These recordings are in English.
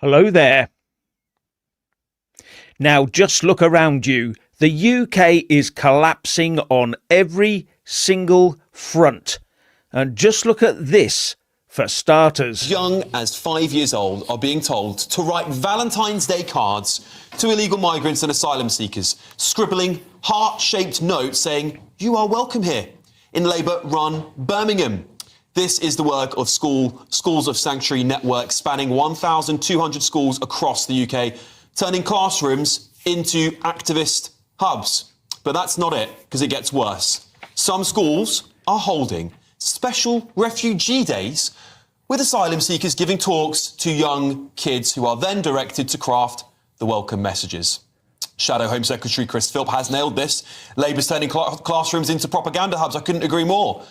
Hello there. Now just look around you. The UK is collapsing on every single front. And just look at this for starters. Young as 5 years old are being told to write Valentine's Day cards to illegal migrants and asylum seekers, scribbling heart-shaped notes saying, "You are welcome here," in Labour-run Birmingham. This is the work of Schools of Sanctuary network spanning 1,200 schools across the UK, turning classrooms into activist hubs. But that's not it, because it gets worse. Some schools are holding special refugee days with asylum seekers giving talks to young kids who are then directed to craft the welcome messages. Shadow Home Secretary Chris Philp has nailed this. Labour's turning classrooms into propaganda hubs. I couldn't agree more.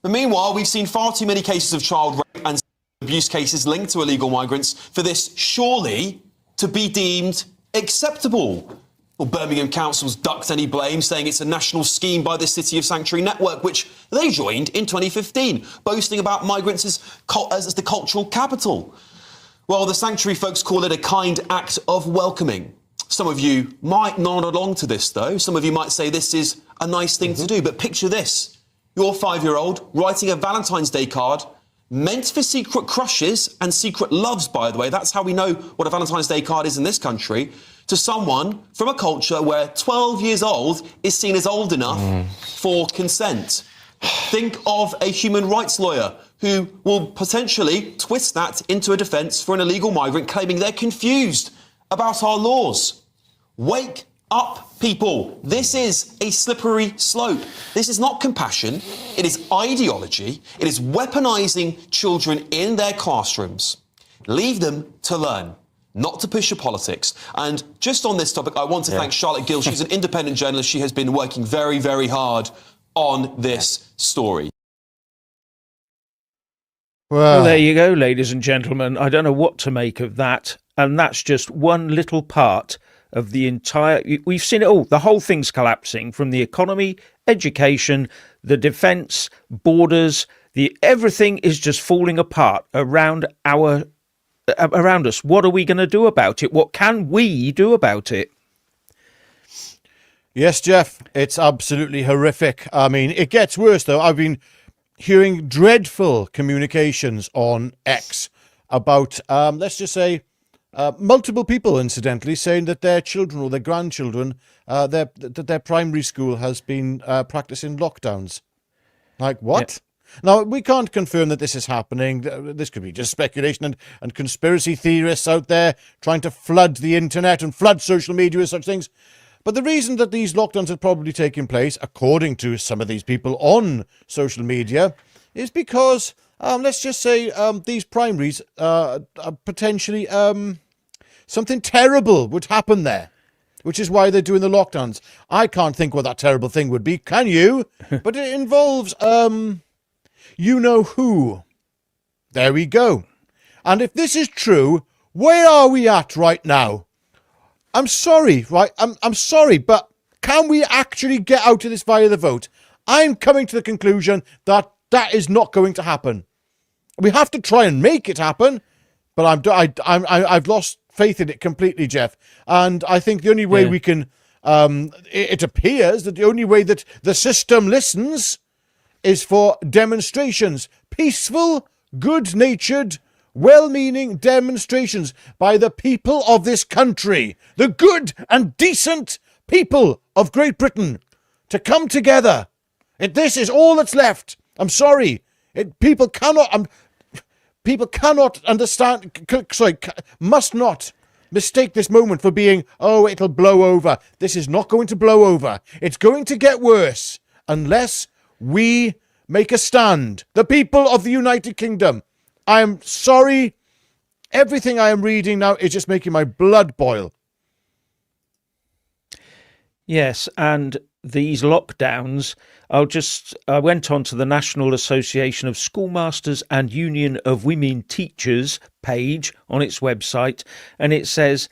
But meanwhile, we've seen far too many cases of child rape and abuse cases linked to illegal migrants for this surely to be deemed acceptable. Well, Birmingham Council's ducked any blame, saying it's a national scheme by the City of Sanctuary network, which they joined in 2015, boasting about migrants as the cultural capital. Well, the Sanctuary folks call it a kind act of welcoming. Some of you might nod along to this, though. Some of you might say this is a nice thing to do. But picture this. Your 5-year-old writing a Valentine's Day card meant for secret crushes and secret loves, by the way. That's how we know what a Valentine's Day card is in this country. To someone from a culture where 12 years old is seen as old enough for consent. Think of a human rights lawyer who will potentially twist that into a defence for an illegal migrant claiming they're confused about our laws. Wake up, people. This is a slippery slope. This is not compassion. It is ideology. It is weaponising children in their classrooms. Leave them to learn, not to push your politics. And just on this topic, I want to thank Charlotte Gill. She's an independent journalist. She has been working very, very hard on this story. Well, there you go, ladies and gentlemen. I don't know what to make of that. And that's just one little part of the entire... We've seen it all. The whole thing's collapsing, from the economy, education, the defence, borders. Everything is just falling apart around us. What are we going to do about it? What can we do about it? Yes, Jeff, it's absolutely horrific. I mean, it gets worse, though. I've been hearing dreadful communications on X about, let's just say, multiple people, incidentally, saying that their children or their grandchildren, that their primary school has been practicing lockdowns. Like, what? Yeah. Now, we can't confirm that this is happening. This could be just speculation and conspiracy theorists out there trying to flood the internet and flood social media with such things. But the reason that these lockdowns are probably taking place, according to some of these people on social media, is because, let's just say, these primaries are potentially... something terrible would happen there, which is why they're doing the lockdowns. I can't think what that terrible thing would be, can you? But it involves, you know who. There we go. And if this is true, where are we at right now? I'm sorry, right? I'm sorry, but can we actually get out of this via the vote? I'm coming to the conclusion that that is not going to happen. We have to try and make it happen, but I've lost faith in it completely, Jeff. And I think the only way we can, it appears that the only way that the system listens is for demonstrations. Peaceful, good-natured, well-meaning demonstrations by the people of this country, the good and decent people of Great Britain, to come together. This is all that's left. I'm sorry. People cannot understand, must not mistake this moment for being, oh, it'll blow over. This is not going to blow over. It's going to get worse unless we make a stand. The people of the United Kingdom. I am sorry. Everything I am reading now is just making my blood boil. Yes, and these lockdowns, I went on to the National Association of Schoolmasters and Union of Women Teachers page on its website, and it says,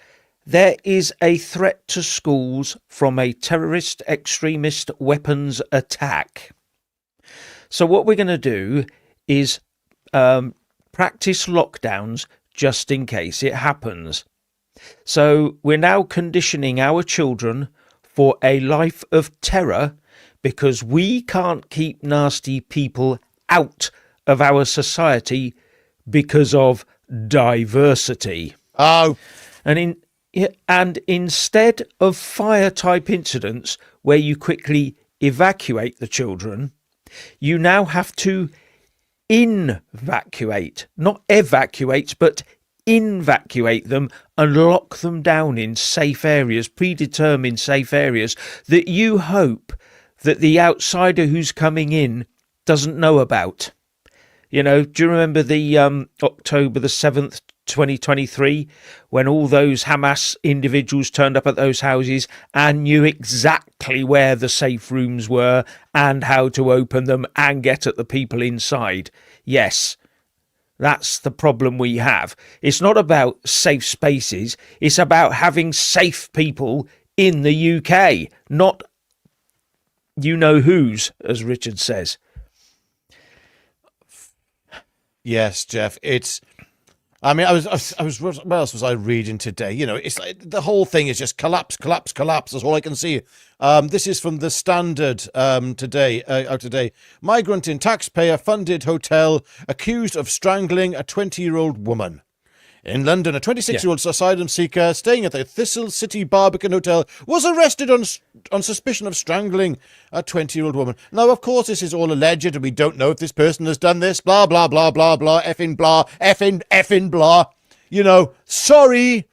there is a threat to schools from a terrorist extremist weapons attack. So what we're going to do is practice lockdowns just in case it happens. So we're now conditioning our children for a life of terror because we can't keep nasty people out of our society because of diversity. Oh, And instead of fire-type incidents where you quickly evacuate the children, you now have to evacuate, not evacuate, but evacuate them and lock them down in safe areas, predetermined safe areas that you hope that the outsider who's coming in doesn't know about. You know, do you remember the October the 7th, 2023, when all those Hamas individuals turned up at those houses and knew exactly where the safe rooms were and how to open them and get at the people inside? Yes, that's the problem we have. It's not about safe spaces. It's about having safe people in the UK, not you-know-whos, as Richard says. yes, Jeff. I mean, I was. What else was I reading today? You know, it's like the whole thing is just collapse. That's all I can see. This is from the Standard today. Migrant in taxpayer-funded hotel accused of strangling a 20-year-old woman. In London, a 26-year-old asylum seeker staying at the Thistle City Barbican Hotel was arrested on suspicion of strangling a 20-year-old woman. Now, of course, this is all alleged, and we don't know if this person has done this. Blah, blah, blah, blah, blah, effing blah, effing blah. You know, sorry.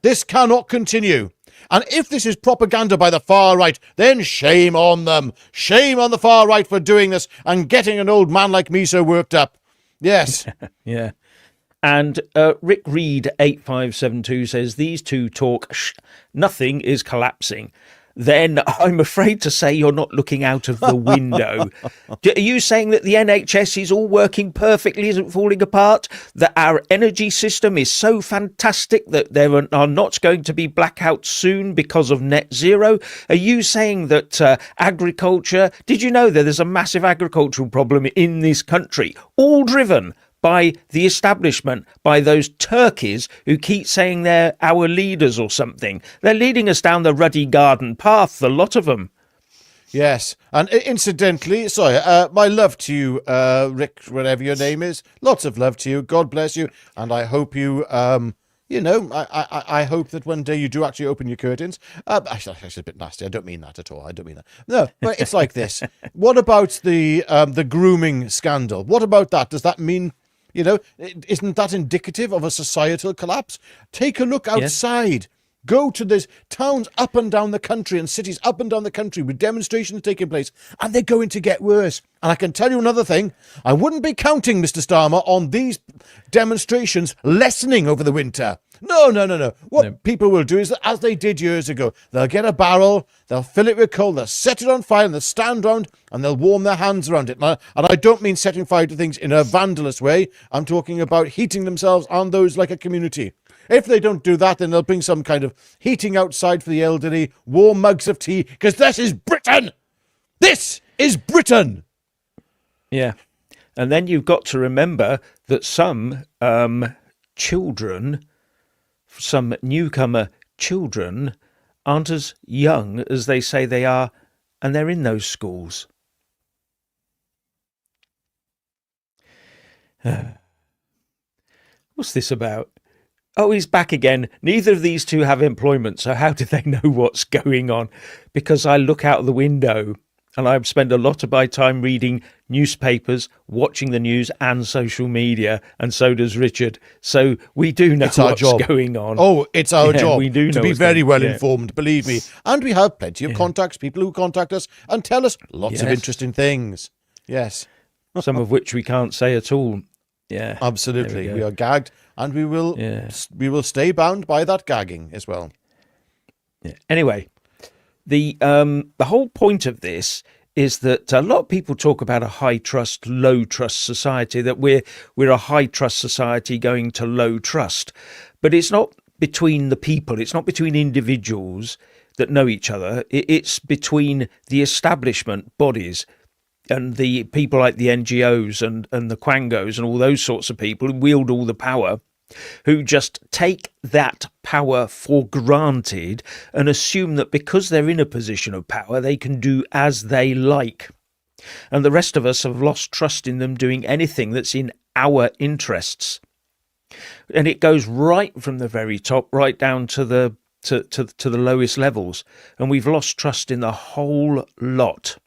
This cannot continue. And if this is propaganda by the far right, then shame on them. Shame on the far right for doing this and getting an old man like me so worked up. Yes. Yeah. And Rick Reed 8572 says these two talk nothing is collapsing. Then I'm afraid to say you're not looking out of the window. Are you saying that the NHS is all working perfectly, isn't falling apart? That our energy system is so fantastic that there are not going to be blackouts soon because of net zero? Are you saying that agriculture... Did you know that there's a massive agricultural problem in this country, all driven by the establishment, by those turkeys who keep saying they're our leaders or something? They're leading us down the ruddy garden path, the lot of them. Yes, and incidentally, sorry, my love to you, Rick, whatever your name is. Lots of love to you. God bless you, and I hope you, I hope that one day you do actually open your curtains. Actually, a bit nasty. I don't mean that at all. I don't mean that. No, but it's like this. What about the grooming scandal? What about that? Does that mean... You know, isn't that indicative of a societal collapse? Take a look outside. Yes. Go to the towns up and down the country and cities up and down the country with demonstrations taking place, and they're going to get worse. And I can tell you another thing. I wouldn't be counting, Mr. Starmer, on these demonstrations lessening over the winter. No. What people will do is, as they did years ago, they'll get a barrel, they'll fill it with coal, they'll set it on fire, and they'll stand round and they'll warm their hands around it. And I don't mean setting fire to things in a vandalous way. I'm talking about heating themselves on those like a community. If they don't do that, then they'll bring some kind of heating outside for the elderly, warm mugs of tea, because this is Britain! This is Britain! Yeah. And then you've got to remember that some children... some newcomer children aren't as young as they say they are, and they're in those schools. What's this about? Oh, he's back again. Neither of these two have employment, so how do they know what's going on? Because I look out the window and I spend a lot of my time reading newspapers, watching the news and social media, and so does Richard. So we do know what's going on. Oh, it's our job we do to know be very well yeah. informed, believe me. And we have plenty of contacts, people who contact us and tell us lots of interesting things. Yes. Some of which we can't say at all. Yeah. Absolutely. We are gagged, and we will stay bound by that gagging as well. Yeah. Anyway, the whole point of this is that a lot of people talk about a high trust, low trust society, that we're a high trust society going to low trust. But it's not between the people. It's not between individuals that know each other. It's between the establishment bodies. and the people like the NGOs and the Quangos and all those sorts of people who wield all the power, who just take that power for granted and assume that because they're in a position of power, they can do as they like. And the rest of us have lost trust in them doing anything that's in our interests. And it goes right from the very top right down to the lowest levels. And we've lost trust in the whole lot.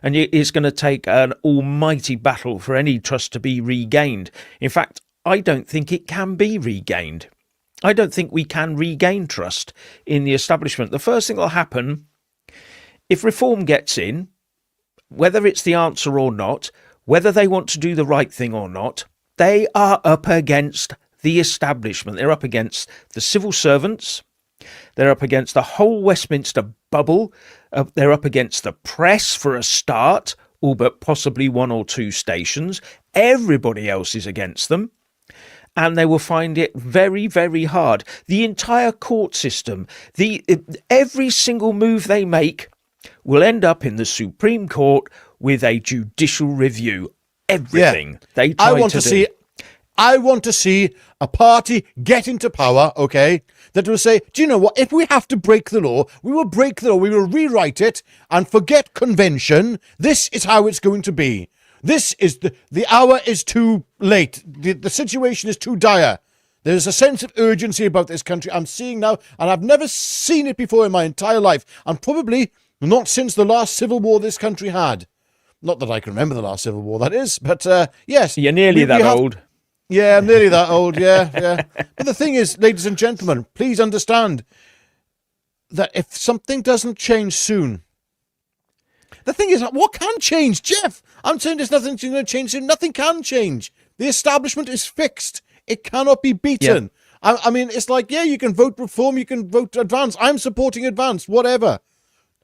And it's going to take an almighty battle for any trust to be regained. In fact, I don't think it can be regained. I don't think we can regain trust in the establishment. The first thing that will happen, if reform gets in, whether it's the answer or not, whether they want to do the right thing or not, they are up against the establishment. They're up against the civil servants. They're up against the whole Westminster bubble. They're up against the press for a start, all but possibly one or two stations. Everybody else is against them. And they will find it very, very hard. The entire court system, every single move they make will end up in the Supreme Court with a judicial review. Everything they try to do. I want to see a party get into power, okay, that will say, do you know what, if we have to break the law, we will break the law, we will rewrite it and forget convention. This is how it's going to be. This is the hour is too late. The situation is too dire. There's a sense of urgency about this country I'm seeing now, and I've never seen it before in my entire life, and probably not since the last civil war this country had. Not that I can remember the last civil war, that is, but yes. You're nearly old. Yeah, I'm nearly that old, yeah. But the thing is, ladies and gentlemen, please understand that if something doesn't change soon, the thing is, what can change, Jeff? I'm saying there's nothing going to change soon. Nothing can change. The establishment is fixed. It cannot be beaten. Yeah. I mean, it's like, yeah, you can vote reform, you can vote advance. I'm supporting advance, whatever.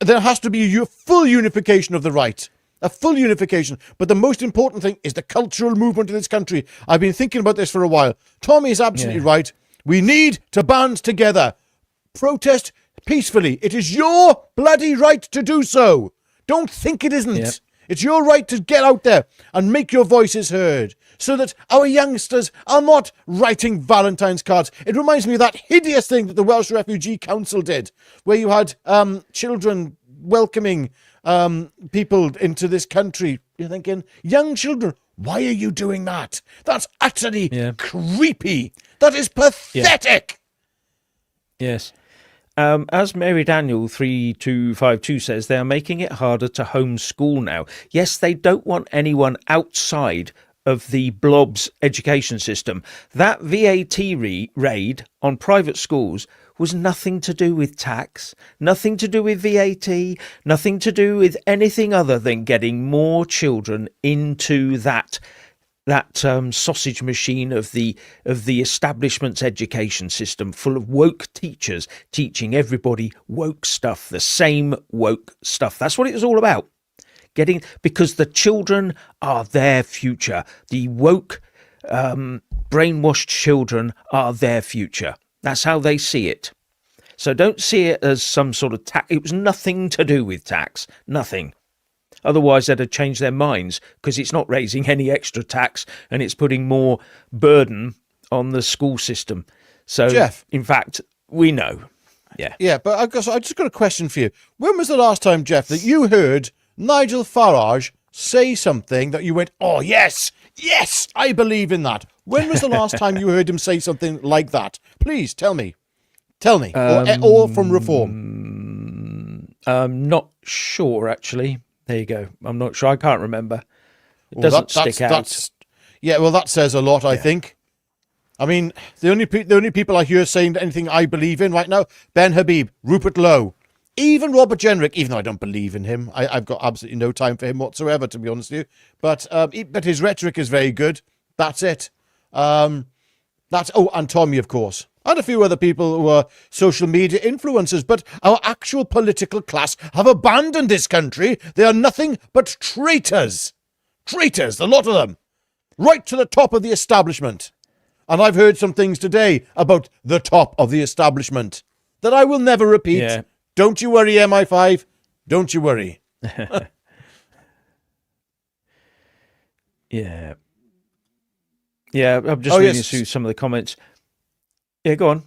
There has to be a full unification of the right. A full unification. But the most important thing is the cultural movement in this country. I've been thinking about this for a while. Tommy is absolutely right. We need to band together. Protest peacefully. It is your bloody right to do so. Don't think it isn't. Yep. It's your right to get out there and make your voices heard so that our youngsters are not writing Valentine's cards. It reminds me of that hideous thing that the Welsh Refugee Council did, where you had children welcoming people into this country. You're thinking, young children, why are you doing that? That's utterly creepy. That is pathetic. Yeah. Yes. As Mary Daniel 3252 says, they are making it harder to homeschool now. Yes, they don't want anyone outside of the blob's education system. That VAT raid on private schools was nothing to do with tax, nothing to do with VAT, nothing to do with anything other than getting more children into that sausage machine of the establishment's education system, full of woke teachers teaching everybody woke stuff, the same woke stuff. That's what it was all about. Because the children are their future. The woke, brainwashed children are their future. That's how they see it. So don't see it as some sort of tax. It was nothing to do with tax. Nothing. Otherwise, they'd have changed their minds, because it's not raising any extra tax and it's putting more burden on the school system. So, Jeff, in fact, we know. Yeah, but I just got a question for you. When was the last time, Jeff, that you heard Nigel Farage say something that you went, oh, yes, I believe in that? When was the last time you heard him say something like that? Please, tell me. Or from Reform. I'm not sure, actually. There you go. I'm not sure. I can't remember. It doesn't stick out. Yeah, well, that says a lot, I think. I mean, the only people I hear saying anything I believe in right now, Ben Habib, Rupert Lowe, even Robert Jenrick, even though I don't believe in him. I've got absolutely no time for him whatsoever, to be honest with you. But his rhetoric is very good. That's it. And Tommy, of course. And a few other people who are social media influencers, but our actual political class have abandoned this country. They are nothing but traitors. Traitors, a lot of them. Right to the top of the establishment. And I've heard some things today about the top of the establishment that I will never repeat. Yeah. Don't you worry, MI5. Don't you worry. Yeah. Yeah, I'm just Oh, reading yes. through some of the comments. Yeah, go on.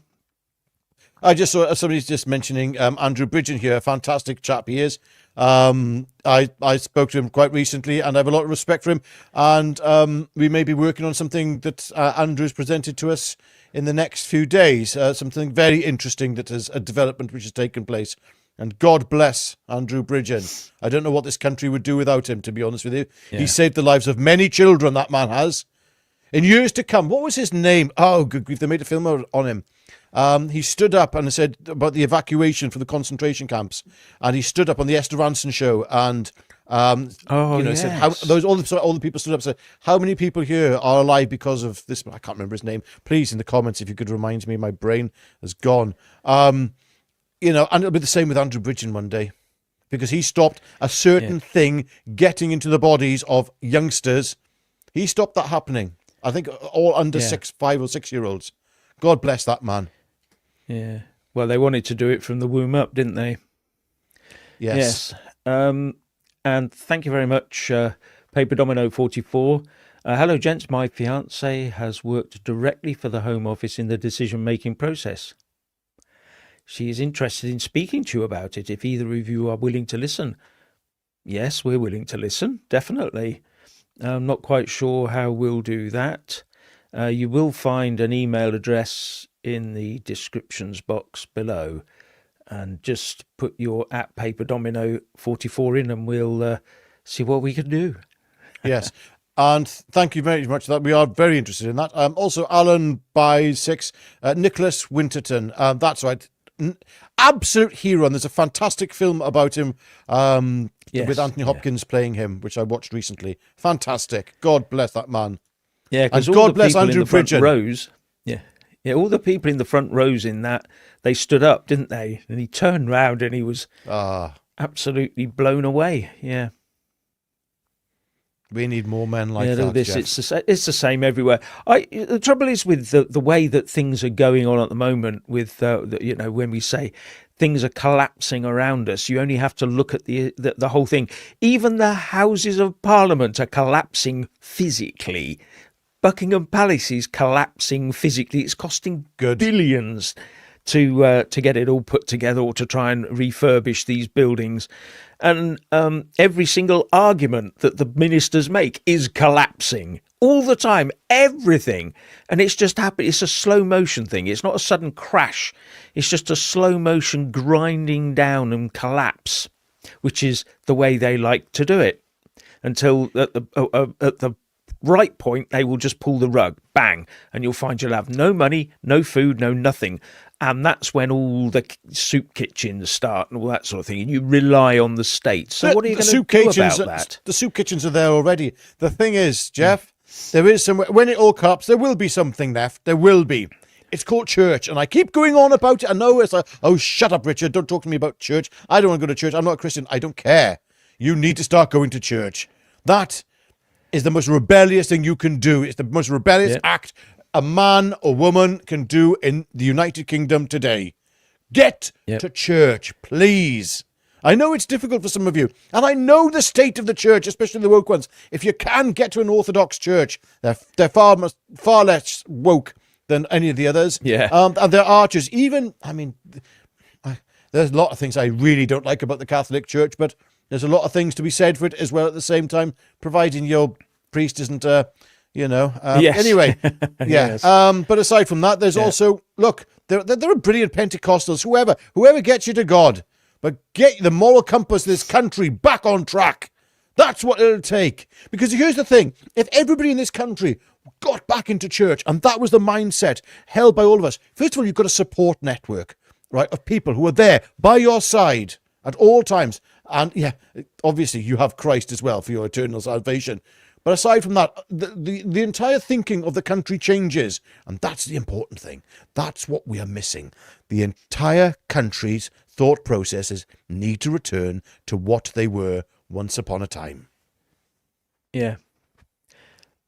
I just saw somebody's just mentioning Andrew Bridgen here, a fantastic chap he is. I spoke to him quite recently, and I have a lot of respect for him. And we may be working on something that Andrew's presented to us in the next few days. Something very interesting that is a development which has taken place. And God bless Andrew Bridgen. I don't know what this country would do without him, to be honest with you. Yeah. He saved the lives of many children, that man has. In years to come, what was his name? Oh, good grief, they made a film on him. He stood up and said about the evacuation from the concentration camps, and he stood up on the Esther Ranson show and said how all the people stood up and said, how many people here are alive because of this? I can't remember his name. Please, in the comments, if you could remind me, my brain has gone. And it'll be the same with Andrew Bridgen one day, because he stopped a certain thing getting into the bodies of youngsters. He stopped that happening. I think all under 5 or 6 year olds. God bless that man. Yeah. Well, they wanted to do it from the womb up, didn't they? Yes. And thank you very much, Paper Domino 44. Hello, gents. My fiance has worked directly for the Home Office in the decision-making process. She is interested in speaking to you about it, if either of you are willing to listen. Yes, we're willing to listen, definitely. I'm not quite sure how we'll do that. You will find an email address in the descriptions box below, and just put your @Paper Domino 44 in, and we'll see what we can do. Yes. And thank you very much for that. We are very interested in that. Also, Alan by 6, Nicholas Winterton. That's right. Absolute hero. And there's a fantastic film about him with Anthony Hopkins playing him, which I watched recently. Fantastic. God bless that man. Yeah, because God bless Andrew Bridgen. Rows. Yeah, all the people in the front rows in that, they stood up, didn't they? And he turned round and he was absolutely blown away. Yeah. We need more men like that. It's the same everywhere. The trouble is with the way that things are going on at the moment. With when we say things are collapsing around us, you only have to look at the whole thing. Even the Houses of Parliament are collapsing physically. Buckingham Palace is collapsing physically. It's costing billions to get it all put together, or to try and refurbish these buildings. And every single argument that the ministers make is collapsing all the time, everything. And it's just happening. It's a slow motion thing. It's not a sudden crash. It's just a slow motion grinding down and collapse, which is the way they like to do it. Until at the right point, they will just pull the rug, bang, and you'll find you'll have no money, no food, no nothing. And that's when all the soup kitchens start and all that sort of thing. And you rely on the state. So what are you going to do about that? The soup kitchens are there already. The thing is, Jeff, there is some, when it all collapses, there will be something left. There will be. It's called church. And I keep going on about it. I know it's like, oh, shut up, Richard. Don't talk to me about church. I don't want to go to church. I'm not a Christian. I don't care. You need to start going to church. That is the most rebellious thing you can do. It's the most rebellious act a man or woman can do in the United Kingdom today. Get to church, please. I know it's difficult for some of you, and I know the state of the church, especially the woke ones. If you can get to an Orthodox church, they're far less woke than any of the others. Yeah. And they're archers. Even, there's a lot of things I really don't like about the Catholic Church, but there's a lot of things to be said for it as well at the same time, providing your priest isn't, Anyway, Yes. but aside from that, there's also, look, there are brilliant Pentecostals, whoever gets you to God, but get the moral compass of this country back on track. That's what it'll take. Because here's the thing, if everybody in this country got back into church, and that was the mindset held by all of us, first of all, you've got a support network, right, of people who are there by your side at all times. And obviously you have Christ as well for your eternal salvation. But aside from that, the entire thinking of the country changes. And that's the important thing. That's what we are missing. The entire country's thought processes need to return to what they were once upon a time. Yeah.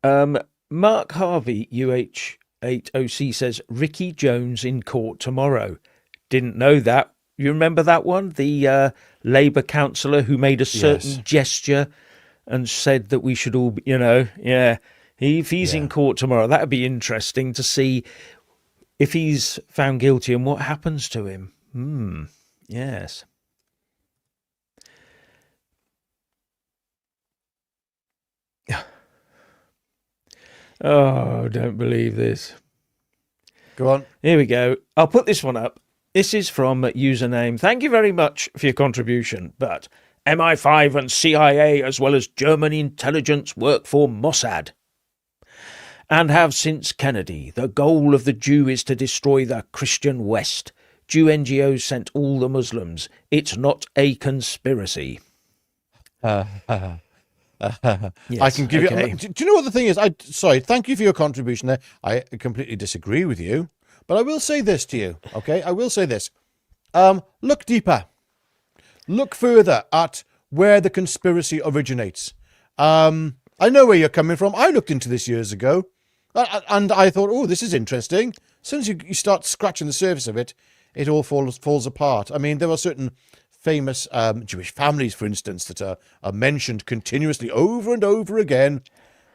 Mark Harvey, UH8OC, says, Ricky Jones in court tomorrow. Didn't know that. You remember that one? The Labour councillor who made a certain gesture and said that we should all, if he's in court tomorrow, that would be interesting to see if he's found guilty and what happens to him. Yes. Oh, don't believe this. Go on. Here we go. I'll put this one up. This is from username. Thank you very much for your contribution, but MI5 and CIA, as well as German intelligence, work for Mossad and have since Kennedy. The goal of the Jew is to destroy the Christian West. Jew NGOs sent all the Muslims. It's not a conspiracy. Yes, I can give okay. you. Do you know what the thing is? Sorry, thank you for your contribution there. I completely disagree with you, but I will say this to you. Okay, I will say this. Look deeper. Look further at where the conspiracy originates. I know where you're coming from. I looked into this years ago, and I thought, oh, this is interesting. As soon as you start scratching the surface of it, it all falls apart. I mean, there are certain famous Jewish families, for instance, that are mentioned continuously over and over again.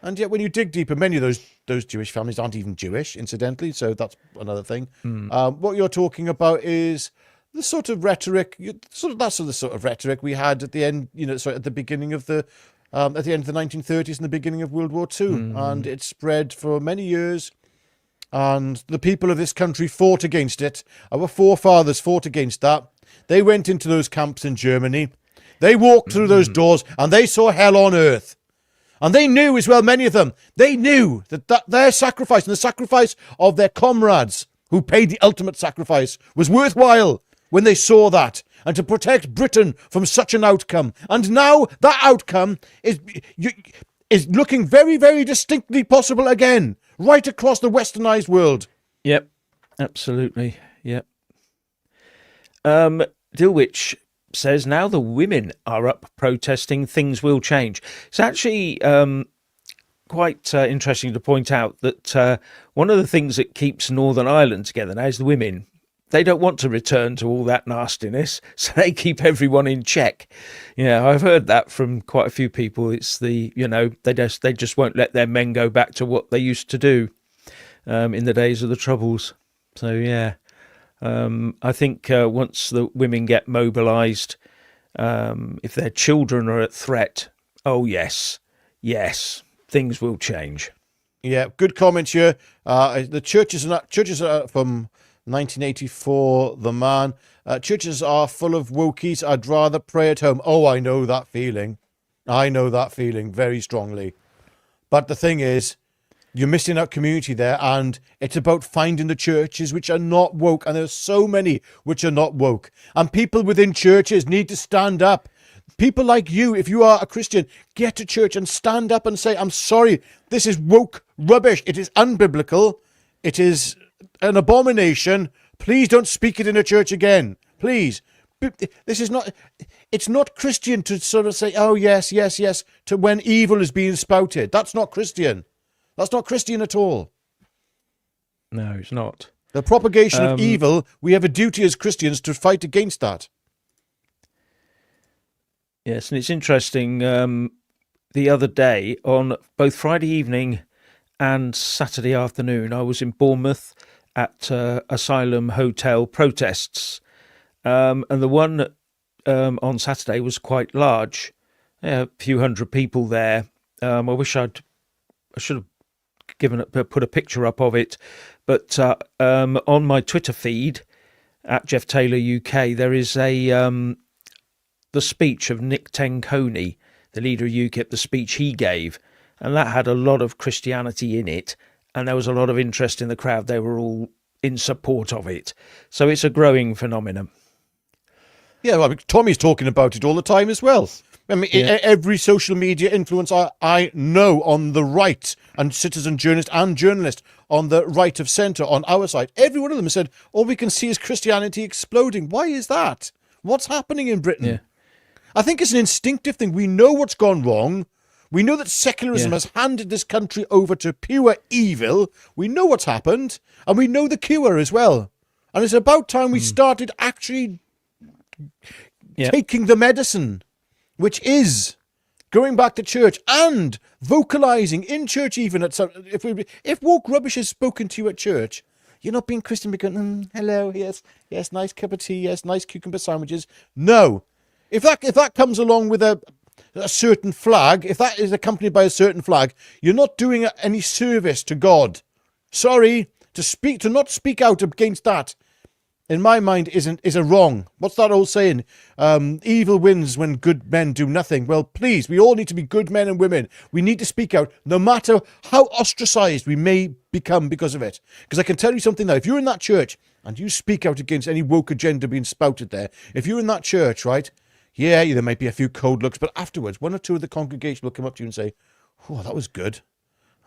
And yet when you dig deeper, many of those Jewish families aren't even Jewish, incidentally. So that's another thing. What you're talking about is the sort of rhetoric, that's the sort of rhetoric we had at the end, at the beginning of the, at the end of the 1930s and the beginning of World War II. And it spread for many years. And the people of this country fought against it. Our forefathers fought against that. They went into those camps in Germany. They walked through those doors and they saw hell on earth. And they knew as well, many of them, they knew that their sacrifice and the sacrifice of their comrades who paid the ultimate sacrifice was worthwhile when they saw that, and to protect Britain from such an outcome. And now that outcome is looking very, very distinctly possible again, right across the westernized world. Yep, absolutely. Yep. Dilwich says now the women are up protesting, things will change. It's actually quite interesting to point out that one of the things that keeps Northern Ireland together now is the women. They don't want to return to all that nastiness, so they keep everyone in check. Yeah, I've heard that from quite a few people. It's they just won't let their men go back to what they used to do in the days of the Troubles. So yeah. I think once the women get mobilised, if their children are at threat, oh yes, things will change. Yeah, good comments here. The churches are from 1984. The man, churches are full of wokies. I'd rather pray at home. Oh, I know that feeling. I know that feeling very strongly. But the thing is, you're missing out community there, and it's about finding the churches which are not woke, and there's so many which are not woke. And people within churches need to stand up. People like you, if you are a Christian, get to church and stand up and say, I'm sorry, this is woke rubbish. It is unbiblical. It is an abomination. Please don't speak it in a church again. Please. This is not, it's not Christian to sort of say, oh, yes, to when evil is being spouted. That's not Christian. That's not Christian at all. No, it's not. The propagation of evil, we have a duty as Christians to fight against that. Yes, and it's interesting. The other day, on both Friday evening and Saturday afternoon, I was in Bournemouth at Asylum Hotel protests. And the one on Saturday was quite large. A few hundred people there. I wish I should have put a picture up of it, but on my Twitter feed at Jeff Taylor UK, there is the speech of Nick Tenconi, the leader of UKIP, the speech he gave, and that had a lot of Christianity in it, and there was a lot of interest in the crowd. They were all in support of it, so it's a growing phenomenon. Yeah, well, Tommy's talking about it all the time as well. I mean, every social media influencer I know on the right, and citizen journalist and journalist on the right of centre on our side, every one of them has said, all we can see is Christianity exploding. Why is that? What's happening in Britain? Yeah. I think it's an instinctive thing. We know what's gone wrong. We know that secularism has handed this country over to pure evil. We know what's happened, and we know the cure as well. And it's about time we started actually taking the medicine, which is going back to church and vocalizing in church, even at some, if woke rubbish is spoken to you at church, you're not being Christian, but going, hello, yes, nice cup of tea, yes, nice cucumber sandwiches. No. If that comes along with a certain flag, if that is accompanied by a certain flag, you're not doing any service to God. Sorry, to not speak out against that, in my mind, is a wrong. What's that old saying? Evil wins when good men do nothing. Well, please, we all need to be good men and women. We need to speak out, no matter how ostracized we may become because of it. Because I can tell you something now, if you're in that church and you speak out against any woke agenda being spouted there, if you're in that church, right, yeah, there might be a few cold looks, but afterwards, one or two of the congregation will come up to you and say, oh, that was good.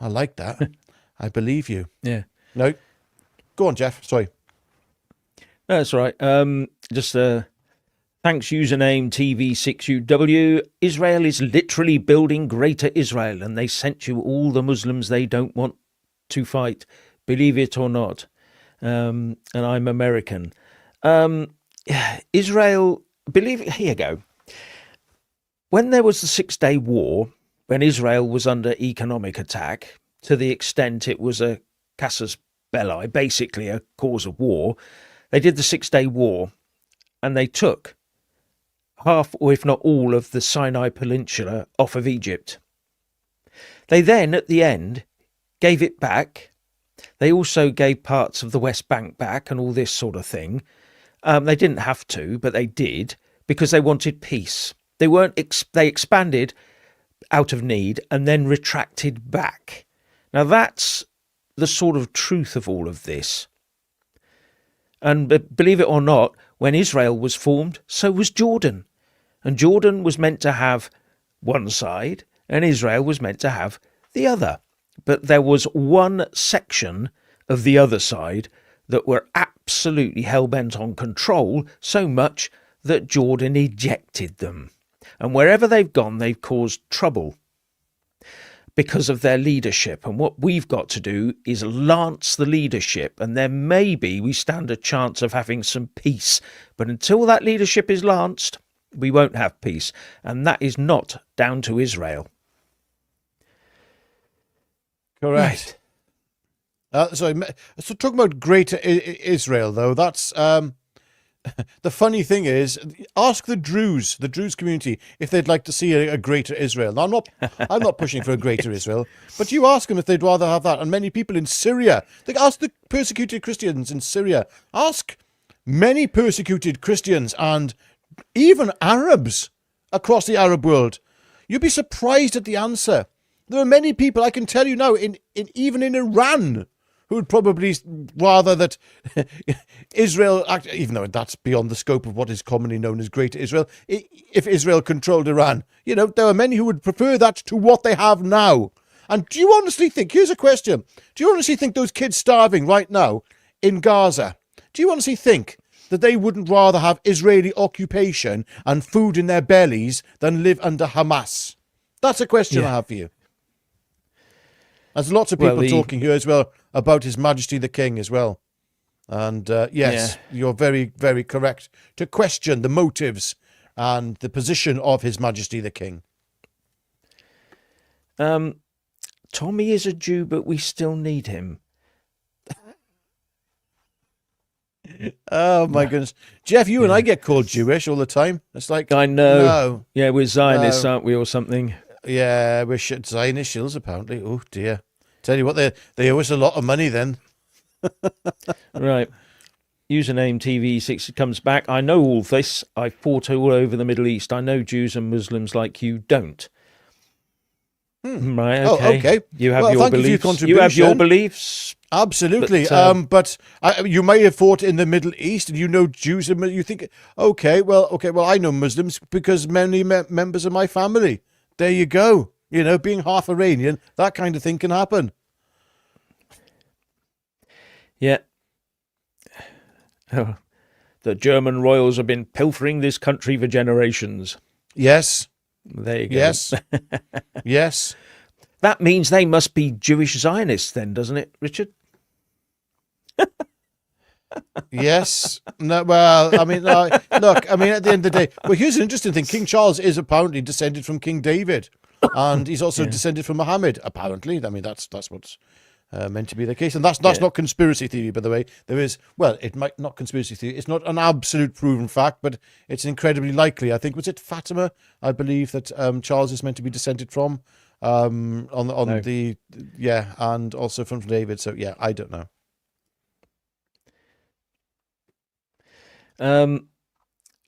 I like that. I believe you. Yeah. No, go on, Jeff. Sorry. That's right. Just thanks, username TV6UW. Israel is literally building Greater Israel, and they sent you all the Muslims they don't want to fight, believe it or not. And I'm American. Israel, believe it, here you go. When there was the 6-Day War, when Israel was under economic attack, to the extent it was a casus belli, basically a cause of war, they did the 6-Day War, and they took half, or if not all, of the Sinai Peninsula off of Egypt. They then, at the end, gave it back. They also gave parts of the West Bank back and all this sort of thing. They didn't have to, but they did, because they wanted peace. They expanded out of need and then retracted back. Now that's the sort of truth of all of this. And believe it or not, when Israel was formed, so was Jordan. And Jordan was meant to have one side, and Israel was meant to have the other. But there was one section of the other side that were absolutely hell-bent on control, so much that Jordan ejected them. And wherever they've gone, they've caused trouble because of their leadership. And what we've got to do is lance the leadership, and then maybe we stand a chance of having some peace. But until that leadership is lanced, we won't have peace. And that is not down to Israel. Correct. Right. So talking about Greater Israel, though, that's the funny thing is, ask the Druze community, if they'd like to see a Greater Israel. Now, I'm not pushing for a Greater Israel, but you ask them if they'd rather have that. And many people in Syria, they ask the persecuted Christians in Syria, ask many persecuted Christians and even Arabs across the Arab world. You'd be surprised at the answer. There are many people, I can tell you now, even in Iran, who would probably rather that Israel, even though that's beyond the scope of what is commonly known as Greater Israel, if Israel controlled Iran, there are many who would prefer that to what they have now. And do you honestly think, here's a question, do you honestly think those kids starving right now in Gaza, do you honestly think that they wouldn't rather have Israeli occupation and food in their bellies than live under Hamas? That's a question I have for you. There's lots of people talking here as well about His Majesty the King as well. And yes, you're very, very correct to question the motives and the position of His Majesty the King. Tommy is a Jew, but we still need him. Oh, my goodness. Jeff, you and I get called Jewish all the time. It's like, I know. No, yeah, we're Zionists, aren't we, or something? Yeah, we're Zionist shills, apparently. Oh, dear. Tell you what, they owe us a lot of money then. Right. Username TV6 comes back. I know all this. I fought all over the Middle East. I know Jews and Muslims like you don't. Right, okay. Oh, okay. You have your beliefs. You have your beliefs. Absolutely. But you may have fought in the Middle East, and you know Jews, and you think, okay, well, I know Muslims because many members of my family. There you go. Being half Iranian, that kind of thing can happen. Yeah. Oh, the German royals have been pilfering this country for generations. Yes. There you go. Yes. Yes. That means they must be Jewish Zionists then, doesn't it, Richard? Yes. No. Well, I mean, look. I mean, at the end of the day, well, here's an interesting thing. King Charles is apparently descended from King David. and he's also descended from Muhammad. Apparently, I mean that's what's meant to be the case, and that's not conspiracy theory, by the way. There is, well, it might not conspiracy theory. It's not an absolute proven fact, but it's incredibly likely. I think, was it Fatima? I believe that Charles is meant to be descended from, and also from David. So yeah, I don't know.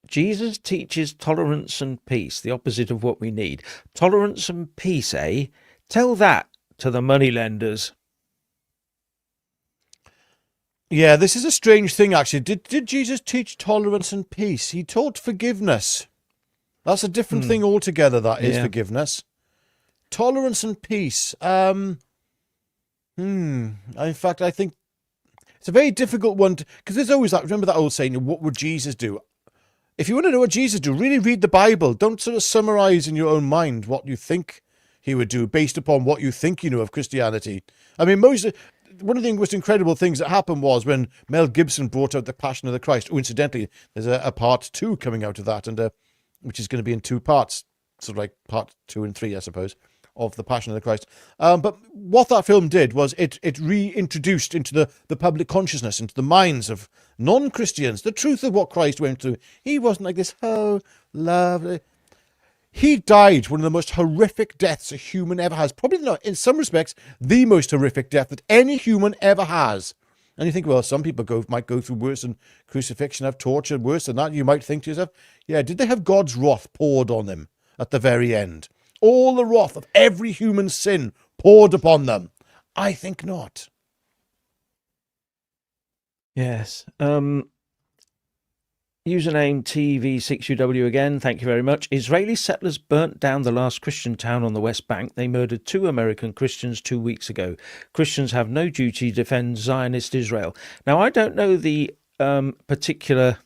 Jesus teaches tolerance and peace, the opposite of what we need. Tolerance and peace, eh? Tell that to the moneylenders. Yeah, this is a strange thing, actually. Did Jesus teach tolerance and peace? He taught forgiveness. That's a different thing altogether, that is forgiveness. Tolerance and peace. In fact, I think it's a very difficult one, because there's always that, remember that old saying, what would Jesus do? If you want to know what Jesus do, really read the Bible. Don't sort of summarize in your own mind what you think he would do based upon what you think you know of Christianity. I mean, one of the most incredible things that happened was when Mel Gibson brought out The Passion of the Christ. Oh, incidentally, there's a part 2 coming out of that, and which is going to be in 2 parts, sort of like part 2 and 3, I suppose, of The Passion of the Christ. But what that film did was it reintroduced into the public consciousness, into the minds of non-Christians, the truth of what Christ went through. He wasn't like this, oh, lovely. He died one of the most horrific deaths a human ever has. Probably not, in some respects, the most horrific death that any human ever has. And you think, well, some people might go through worse than crucifixion, have torture worse than that. You might think to yourself, yeah, did they have God's wrath poured on them at the very end? All the wrath of every human sin poured upon them? I think not. Yes. Username TV6UW again, thank you very much. Israeli settlers burnt down the last Christian town on the West Bank. They murdered 2 American Christians 2 weeks ago. Christians have no duty to defend Zionist Israel. Now, I don't know the particular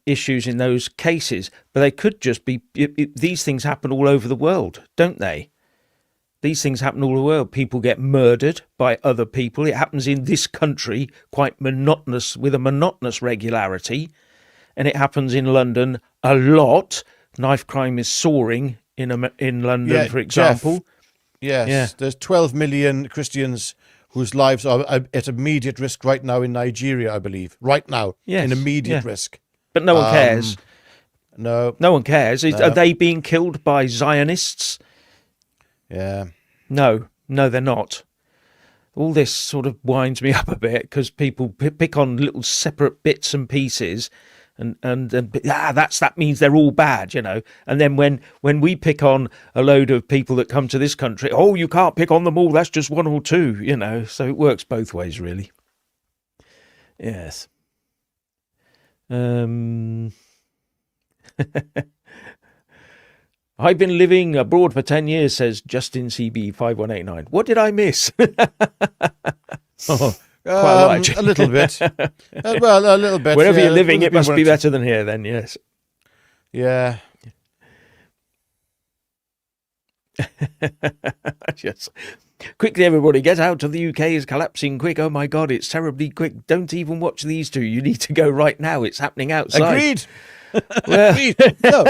issues in those cases, but they could just be... these things happen all over the world, don't they? These things happen all over the world. People get murdered by other people. It happens in this country with a monotonous regularity. And it happens in London a lot. Knife crime is soaring in London, for example. Jeff, yes, there's 12 million Christians whose lives are at immediate risk right now in Nigeria, I believe. Right now, in immediate risk. But no one cares. No one cares. Are they being killed by Zionists? Yeah. No, they're not. All this sort of winds me up a bit because people pick on little separate bits and pieces, and that means they're all bad, you know. And then when we pick on a load of people that come to this country, oh, you can't pick on them all. That's just 1 or 2, you know. So it works both ways, really. Yes. I've been living abroad for 10 years, says Justin CB5189. What did I miss? A little bit. Well, a little bit. Wherever you're living, it must be better than here then, yes. Yeah. Yes. Quickly, everybody, get out of the UK is collapsing quick. Oh my God, it's terribly quick. Don't even watch these 2. You need to go right now. It's happening outside. Agreed. Agreed. No,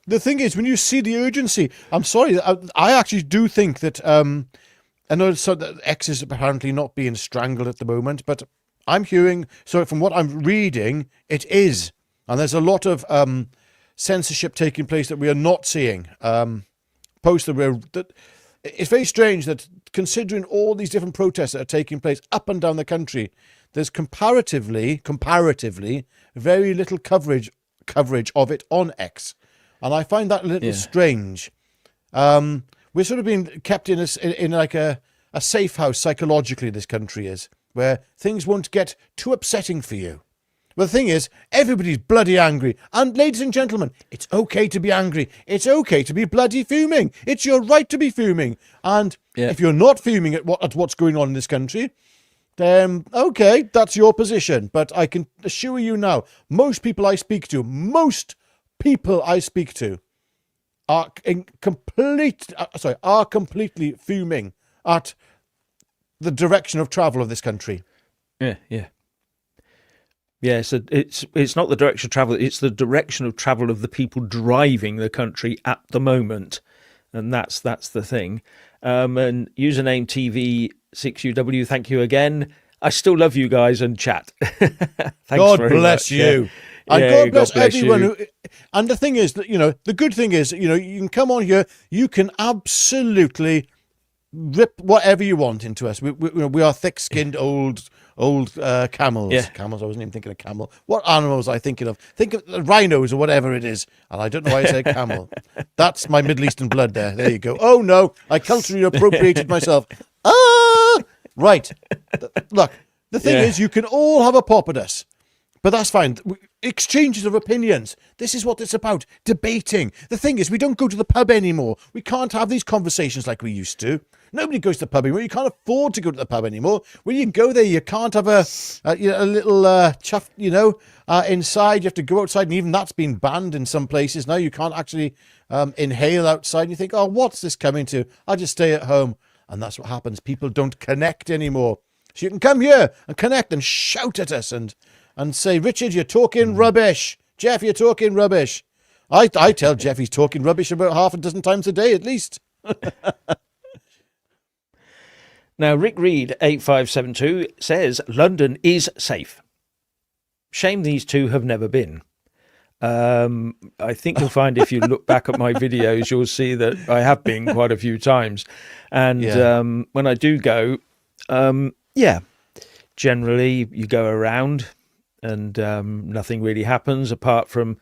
the thing is, when you see the urgency, I'm sorry, I actually do think that, I know that X is apparently not being strangled at the moment, but I'm hearing, so from what I'm reading, it is. And there's a lot of censorship taking place that we are not seeing. Posts that it's very strange that considering all these different protests that are taking place up and down the country, there's comparatively very little coverage of it on X. And I find that a little strange. We're sort of being kept in like a safe house psychologically, this country is, where things won't get too upsetting for you. Well, the thing is, everybody's bloody angry. And ladies and gentlemen, it's okay to be angry. It's okay to be bloody fuming. It's your right to be fuming. And if you're not fuming at what's going on in this country, then, okay, that's your position. But I can assure you now, most people I speak to are completely fuming at the direction of travel of this country. Yeah. Yeah, so it's not the direction of travel, it's the direction of travel of the people driving the country at the moment. And that's the thing. And username TV6UW, thank you again. I still love you guys and chat. Thanks God very bless much. you. Yeah. And Yeah, God bless everyone. you. And the thing is that, the good thing is, you can come on here, you can absolutely rip whatever you want into us. We are thick-skinned old camels. Yeah. Camels, I wasn't even thinking of camel. What animals was I thinking of? Think of rhinos or whatever it is. And I don't know why I said camel. That's my Middle Eastern blood there. There you go. Oh, no. I culturally appropriated myself. Right. Look, the thing is, you can all have a pop at us. But that's fine. Exchanges of opinions. This is what it's about. Debating. The thing is, we don't go to the pub anymore. We can't have these conversations like we used to. Nobody goes to the pub anymore. You can't afford to go to the pub anymore. When you go there, you can't have a little chuff, inside. You have to go outside, and even that's been banned in some places. Now you can't actually inhale outside. And you think, oh, what's this coming to? I'll just stay at home. And that's what happens. People don't connect anymore. So you can come here and connect and shout at us and say, Richard, you're talking rubbish. Jeff, you're talking rubbish. I tell Jeff he's talking rubbish about half a dozen times a day at least. Now, Rick Reed 8572 says London is safe. Shame these two have never been. I think you'll find if you look back at my videos, you'll see that I have been quite a few times. And when I do go, generally you go around and nothing really happens apart from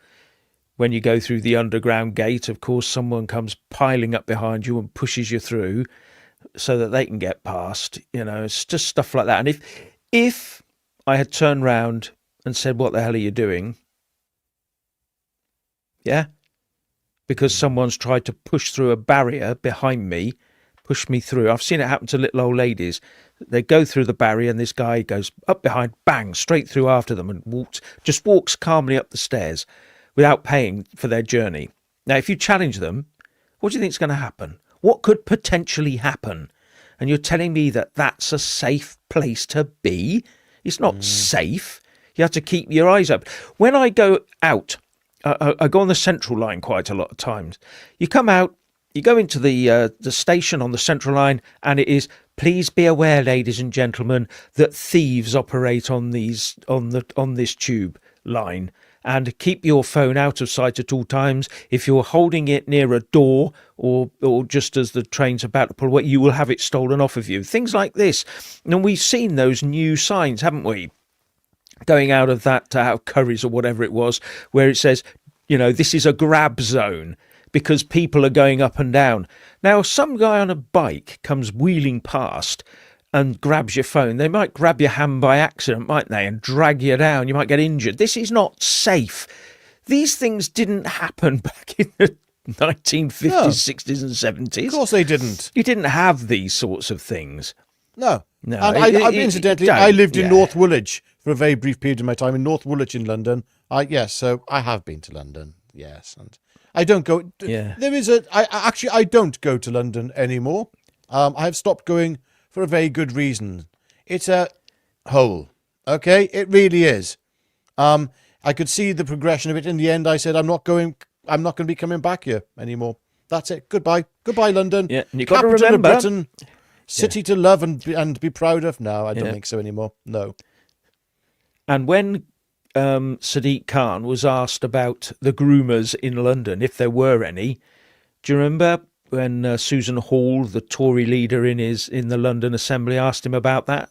when you go through the underground gate. Of course, someone comes piling up behind you and pushes you through so that they can get past. It's just stuff like that. And if I had turned round and said, what the hell are you doing? Yeah, because someone's tried to push through a barrier behind me, push me through. I've seen it happen to little old ladies. They go through the barrier and this guy goes up behind, bang, straight through after them and walks calmly up the stairs without paying for their journey. Now, if you challenge them, what do you think is going to happen? What could potentially happen? And you're telling me that that's a safe place to be? It's not safe. You have to keep your eyes open. When I go out, I go on the Central Line quite a lot of times. You come out, you go into the station on the Central Line, and it is, please be aware, ladies and gentlemen, that thieves operate on this tube line, and keep your phone out of sight at all times. If you're holding it near a door or just as the train's about to pull away, you will have it stolen off of you. Things like this. And we've seen those new signs, haven't we? Going out of out of Curry's or whatever it was, where it says, this is a grab zone because people are going up and down. Now, some guy on a bike comes wheeling past and grabs your phone. They might grab your hand by accident, mightn't they, and drag you down. You might get injured. This is not safe. These things didn't happen back in the 1950s, 60s and 70s. Of course they didn't. You didn't have these sorts of things. No. No. And incidentally, I lived in North Woolwich for a very brief period of my time in North Woolwich in London. So I have been to London, yes. And I don't go... Yeah. I don't go to London anymore. I have stopped going for a very good reason. It's a hole, okay? It really is. I could see the progression of it. In the end, I said, I'm not going to be coming back here anymore. That's it. Goodbye. Goodbye, London. Yeah, and you've got to Capital remember... of Britain. City to love and be proud of. No, I don't think so anymore. No. And when Sadiq Khan was asked about the groomers in London, if there were any, do you remember when Susan Hall, the Tory leader in the London Assembly, asked him about that?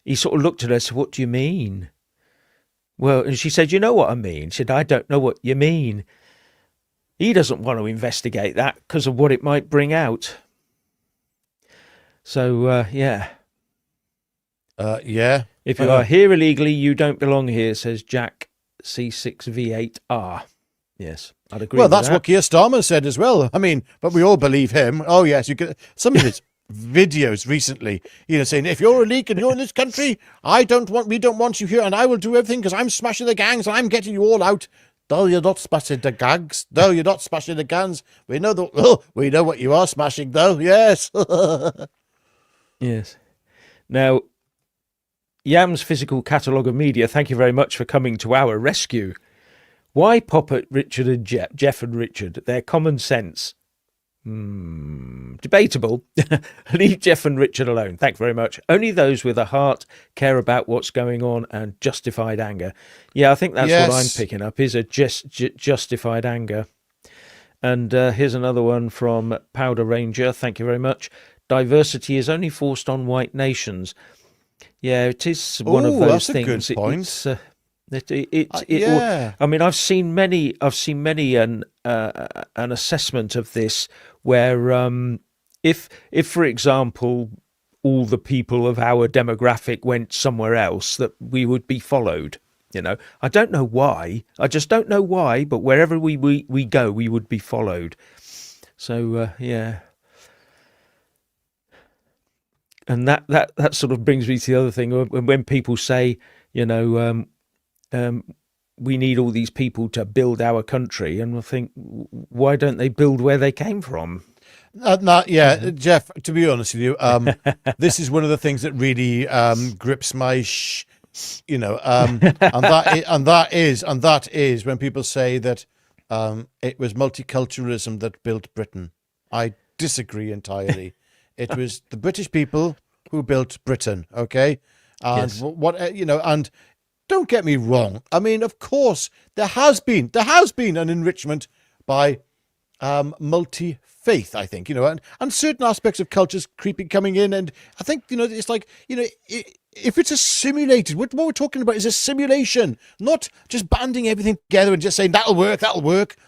He sort of looked at her and said, "What do you mean?" Well, and she said, "You know what I mean." She said, "I don't know what you mean." He doesn't want to investigate that because of what it might bring out. So, yeah. Yeah. If you are here illegally, you don't belong here, says Jack C6V8R. Yes, I'd agree with that. Well, that's what Keir Starmer said as well. I mean, but we all believe him. Oh, yes. You get some of his videos recently, saying, if you're illegal and you're in this country, we don't want you here, and I will do everything because I'm smashing the gangs and I'm getting you all out. No, you're not smashing the gangs. No, you're not smashing the gangs. We know what you are smashing, though. Yes. Yes. Now, Yam's Physical Catalogue of Media, thank you very much for coming to our rescue. Why pop at Richard and Jeff and Richard? Their common sense. Debatable. Leave Jeff and Richard alone. Thank you very much. Only those with a heart care about what's going on and justified anger. Yeah, I think that's what I'm picking up, is a justified anger. And here's another one from Powder Ranger. Thank you very much. Diversity is only forced on white nations. Yeah, it is one of those that's things. A good point. I mean, I've seen many an assessment of this where if for example all the people of our demographic went somewhere else, that we would be followed. You know, I don't know why. I just don't know why. But wherever we go, we would be followed. So yeah. And that sort of brings me to the other thing when people say, you know, we need all these people to build our country, and I think, why don't they build where they came from? Jeff. To be honest with you, this is one of the things that really grips my, and that is when people say that it was multiculturalism that built Britain. I disagree entirely. It was the British people who built Britain, okay? And yes. And don't get me wrong. I mean, of course, there has been an enrichment by multi-faith, I think, and certain aspects of cultures coming in. And I think, it's like, if it's a simulated, what we're talking about is a simulation, not just banding everything together and just saying, that'll work.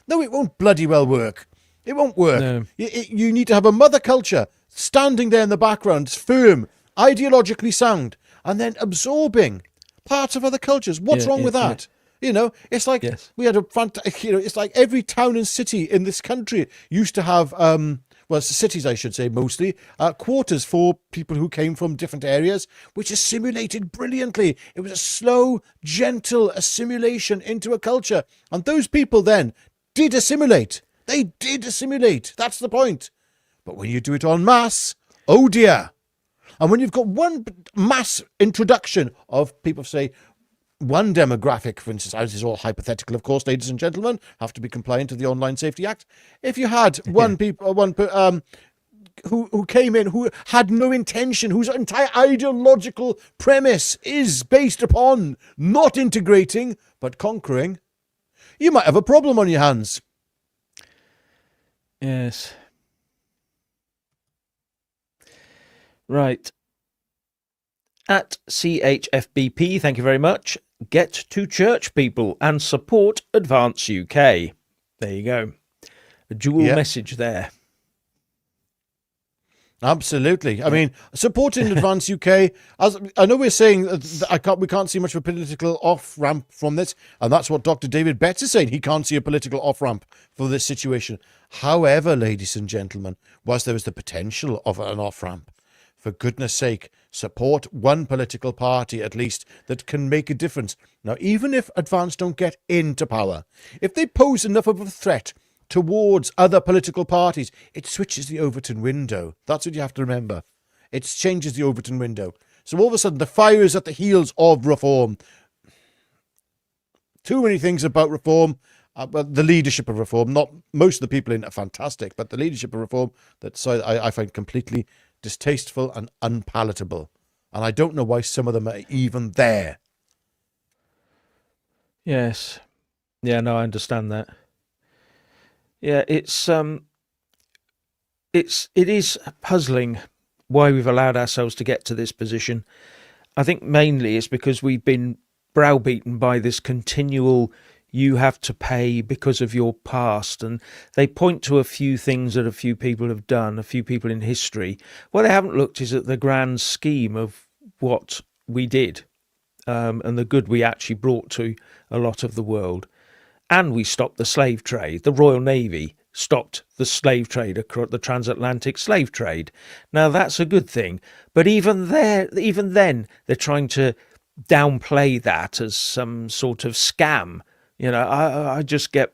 No, it won't bloody well work. It won't work. No. You need to have a mother culture standing there in the background, firm, ideologically sound, and then absorbing parts of other cultures. What's wrong with that? Yeah. It's like we had it's like every town and city in this country used to have, cities, I should say, mostly, quarters for people who came from different areas, which assimilated brilliantly. It was a slow, gentle assimilation into a culture. And those people then did assimilate. They did assimilate. That's the point. But when you do it en masse, oh dear. And when you've got one mass introduction of people, say, one demographic, for instance, this is all hypothetical, of course, ladies and gentlemen, have to be compliant with the Online Safety Act. If you had who came in, who had no intention, whose entire ideological premise is based upon not integrating, but conquering, you might have a problem on your hands. Yes. Right. At CHFBP, thank you very much. Get to church, people, and support Advance UK. There you go. A dual message there. Absolutely. I mean, supporting Advance UK, as I know we're saying we can't see much of a political off-ramp from this, and that's what Dr. David Betts is saying. He can't see a political off-ramp for this situation. However, ladies and gentlemen, whilst there is the potential of an off-ramp, for goodness sake, support one political party at least that can make a difference. Now, even if Advance don't get into power, if they pose enough of a threat towards other political parties, it switches the Overton window. That's what you have to remember. It changes the Overton window. So all of a sudden, the fire is at the heels of reform. Too many things about reform, but the leadership of reform, not most of the people in it are fantastic, but the leadership of reform, I find completely distasteful and unpalatable. And I don't know why some of them are even there. Yes. Yeah, no, I understand that. Yeah, it is puzzling why we've allowed ourselves to get to this position. I think mainly it's because we've been browbeaten by this continual, you have to pay because of your past. And they point to a few things that a few people have done, a few people in history. What they haven't looked is at the grand scheme of what we did, and the good we actually brought to a lot of the world. And we stopped the slave trade. The Royal Navy stopped the slave trade, the transatlantic slave trade. Now, that's a good thing. But even then, they're trying to downplay that as some sort of scam. I just get,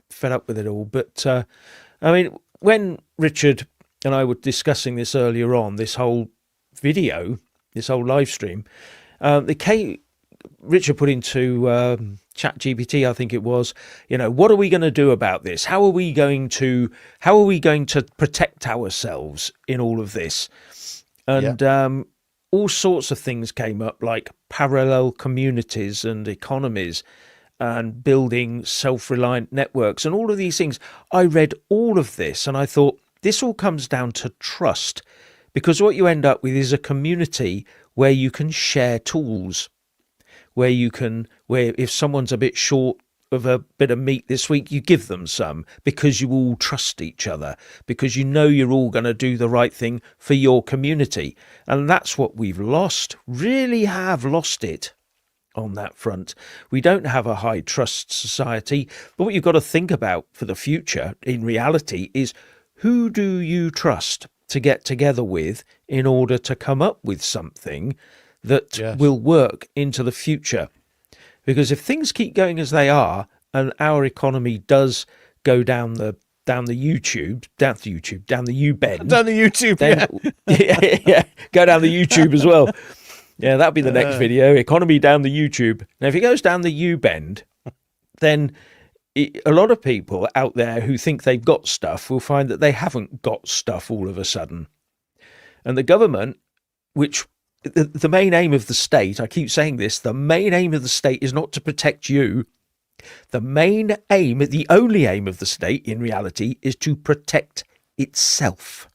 fed up with it all. But, I mean, when Richard and I were discussing this earlier on, this whole video, this whole live stream, Richard put into Chat GPT, I think it was, what are we going to do about this? How are we going to protect ourselves in all of this? And all sorts of things came up, like parallel communities and economies and building self-reliant networks and all of these things. I read all of this and I thought, this all comes down to trust, because what you end up with is a community where you can share tools, where if someone's a bit short of a bit of meat this week, you give them some, because you all trust each other, because you're all going to do the right thing for your community. And that's what we've lost, really have lost it on that front. We don't have a high trust society, but what you've got to think about for the future in reality is, who do you trust to get together with in order to come up with something that will work into the future? Because if things keep going as they are, and our economy does go down the U-bend, Down the YouTube, then, go down the YouTube as well. Yeah, that'll be the next video. Economy down the YouTube. Now, if it goes down the U-bend, then a lot of people out there who think they've got stuff will find that they haven't got stuff all of a sudden. And the government, which the main aim of the state, I keep saying this, the main aim of the state is not to protect you. The main aim, the only aim of the state in reality, is to protect itself.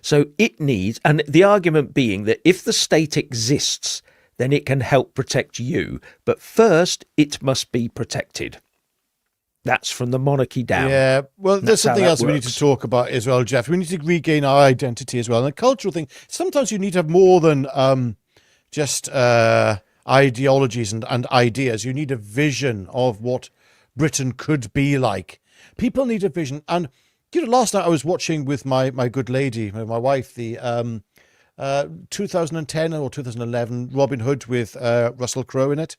So it needs, and the argument being that if the state exists, then it can help protect you. But first, it must be protected. That's from the monarchy down. Yeah, well, there's something else we need to talk about as well, Jeff. We need to regain our identity as well. And the cultural thing, sometimes you need to have more than just ideologies and ideas. You need a vision of what Britain could be like. People need a vision. And, last night I was watching with my good lady, my wife, the 2010 or 2011 Robin Hood with Russell Crowe in it.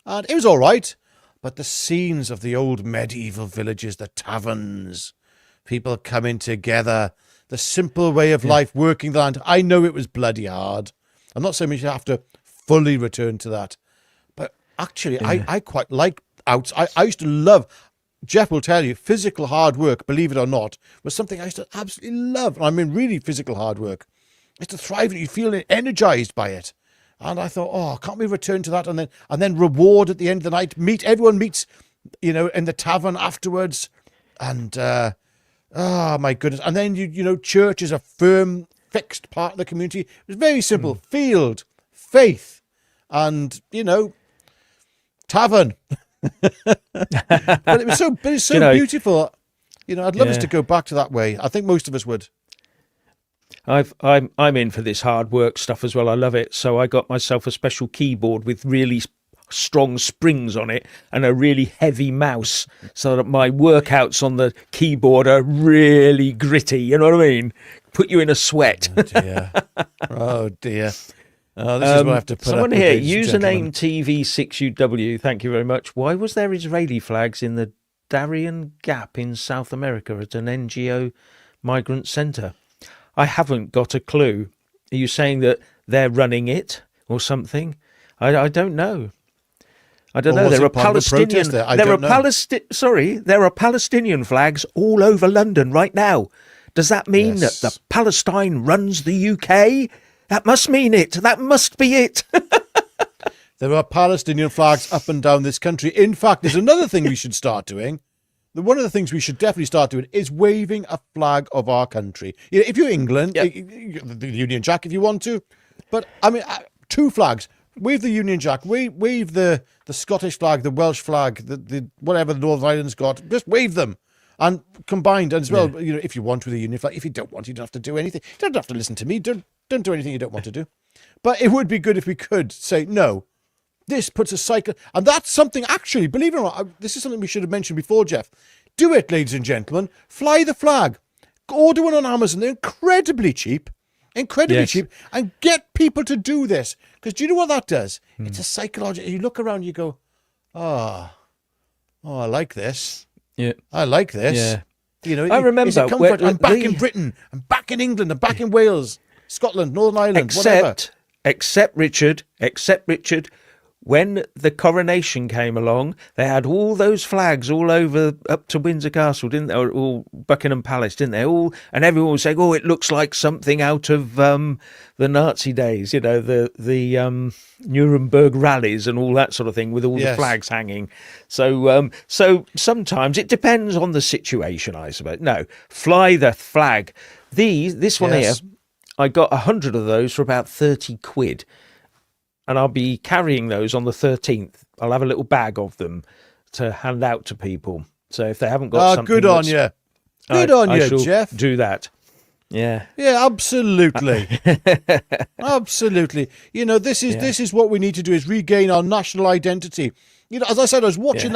And it was all right. But the scenes of the old medieval villages, the taverns, people coming together, the simple way of life, working the land. I know it was bloody hard. I'm not saying we should have to fully return to that. But actually, I quite like outs. I used to love, Jeff will tell you, physical hard work, believe it or not, was something I used to absolutely love. I mean, really physical hard work. I used to thrive and you feel energized by it. And I thought, can't we return to that? And then reward at the end of the night. Everyone meets, in the tavern afterwards. And, my goodness. And then, church is a firm, fixed part of the community. It was very simple. Field, faith, and, tavern. But it was so beautiful. I'd love us to go back to that way. I think most of us would. I'm in for this hard work stuff as well. I love it. So I got myself a special keyboard with really strong springs on it and a really heavy mouse, so that my workouts on the keyboard are really gritty. You know what I mean? Put you in a sweat. Oh dear. Oh dear. Oh, this is what I have to put someone up here, with, username TV6UW. Thank you very much. Why was there Israeli flags in the Darien Gap in South America at an NGO migrant centre? I haven't got a clue. Are you saying that they're running it or something? I don't know. I don't know. There are Palestinian. There are Palestinian flags all over London right now. Does that mean that the Palestine runs the UK? That must mean it. That must be it. There are Palestinian flags up and down this country. In fact, there's another thing we should start doing. One of the things we should definitely start doing is waving a flag of our country. If you're England, the Union Jack if you want to. But, I mean, two flags. Wave the Union Jack. Wave the Scottish flag, the Welsh flag, the whatever the Northern Ireland's got. Just wave them. And combined as well, if you want with the Union flag. If you don't want, you don't have to do anything. You don't have to listen to me. Don't do anything you don't want to do. But it would be good if we could say, no, this puts a cycle. And that's something, actually, believe it or not, this is something we should have mentioned before, Jeff. Do it, ladies and gentlemen. Fly the flag. Order one on Amazon. They're incredibly cheap. Cheap. And get people to do this. Because do you know what that does? It's a psychological. You look around, you go, I like this. Yeah. I like this. Yeah. You know, I remember I'm back in Britain. I'm back in England. I'm back in Wales. Scotland, Northern Ireland, whatever. Except Richard, when the coronation came along, they had all those flags all over up to Windsor Castle, didn't they? Or all Buckingham Palace, didn't they? And everyone was saying, "Oh, it looks like something out of the Nazi days, the Nuremberg rallies and all that sort of thing, with all the flags hanging." So sometimes it depends on the situation, I suppose. No, fly the flag. This one here, I got 100 of those for about 30 quid. And I'll be carrying those on the 13th. I'll have a little bag of them to hand out to people. So if they haven't got something, good on you. Good on you, Jeff. Do that. Yeah. Yeah, absolutely. Absolutely. This is what we need to do, is regain our national identity. As I said, I was watching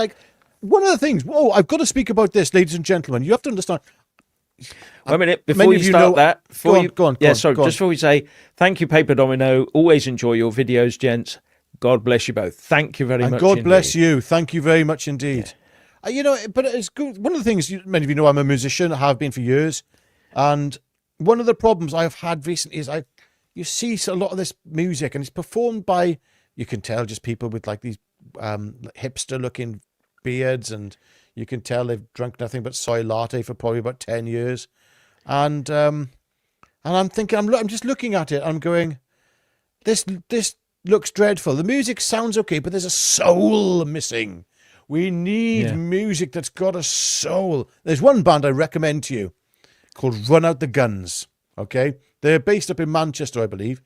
one of the things. Oh, I've got to speak about this, ladies and gentlemen. You have to understand. Wait a minute, before you start that, go on. Just before we say, thank you, Paper Domino. Always enjoy your videos, gents. God bless you both. Thank you very much. God bless you. Thank you very much indeed. But it's good. One of the things, many of you know, I'm a musician. I have been for years. And one of the problems I've had recently is you see a lot of this music, and it's performed by, you can tell, just people with like these hipster-looking beards, and you can tell they've drunk nothing but soy latte for probably about 10 years. And I'm thinking, I'm just looking at it, I'm going, this looks dreadful. The music sounds okay, but there's a soul missing. We need music that's got a soul. There's one band I recommend to you called Run Out the Guns. Okay? They're based up in Manchester, I believe.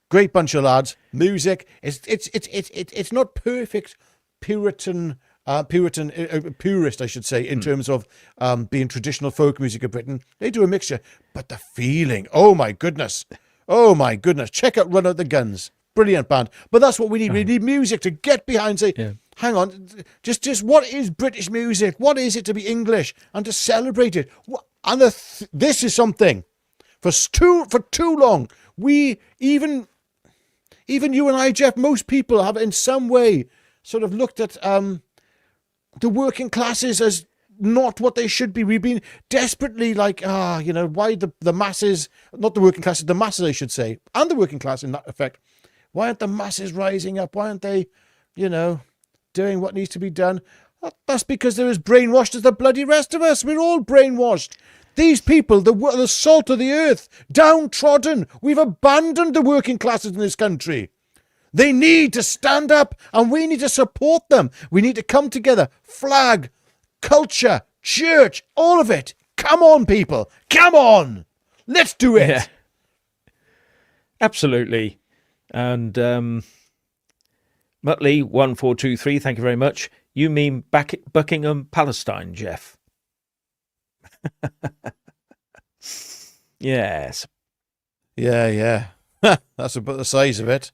Great bunch of lads. Music, it's not perfect purist, I should say, in terms of being traditional folk music of Britain. They do a mixture, but the feeling, oh my goodness. Check out Run Out the Guns. Brilliant band. But that's what we need. We need music to get behind, say, hang on, just what is British music? What is it to be English? And to celebrate it. And this is something. For too long, even you and I, Jeff, most people have in some way sort of looked at the working classes as not what they should be. We've been desperately like, why the masses, not the working classes, the masses, I should say, and the working class in that effect, why aren't the masses rising up? Why aren't they, doing what needs to be done? That's because they're as brainwashed as the bloody rest of us. We're all brainwashed. These people, the salt of the earth, downtrodden. We've abandoned the working classes in this country. They need to stand up, and we need to support them. We need to come together. Flag, culture, church, all of it. Come on, people. Come on. Let's do it. Yeah. Absolutely. And Muttley1423, thank you very much. You mean Buckingham, Palestine, Jeff? Yes. Yeah. That's about the size of it.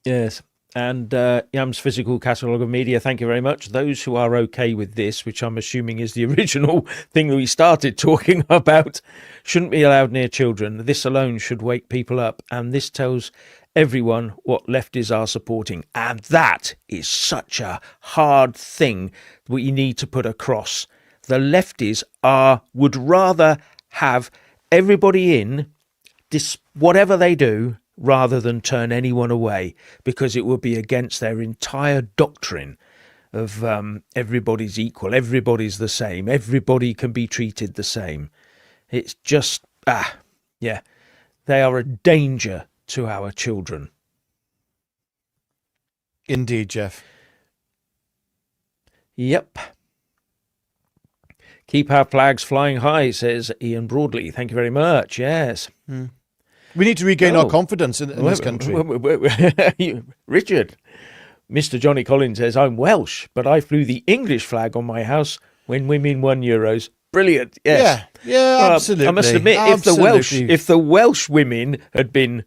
Yes. And Yam's Physical Catalogue of Media, thank you very much. Those who are okay with this, which I'm assuming is the original thing that we started talking about, shouldn't be allowed near children. This alone should wake people up. And this tells everyone what lefties are supporting. And that is such a hard thing that you need to put across. The lefties would rather have everybody in this, whatever they do, rather than turn anyone away, because it would be against their entire doctrine of everybody's equal, everybody's the same, everybody can be treated the same. It's just, they are a danger to our children. Indeed, Jeff. Yep. Keep our flags flying high, says Ian Broadley. Thank you very much. Yes. We need to regain our confidence in this country. Richard, Mr. Johnny Collins says, I'm Welsh, but I flew the English flag on my house when women won Euros. Brilliant. Yes. Yeah, absolutely. I must admit, if the Welsh women had been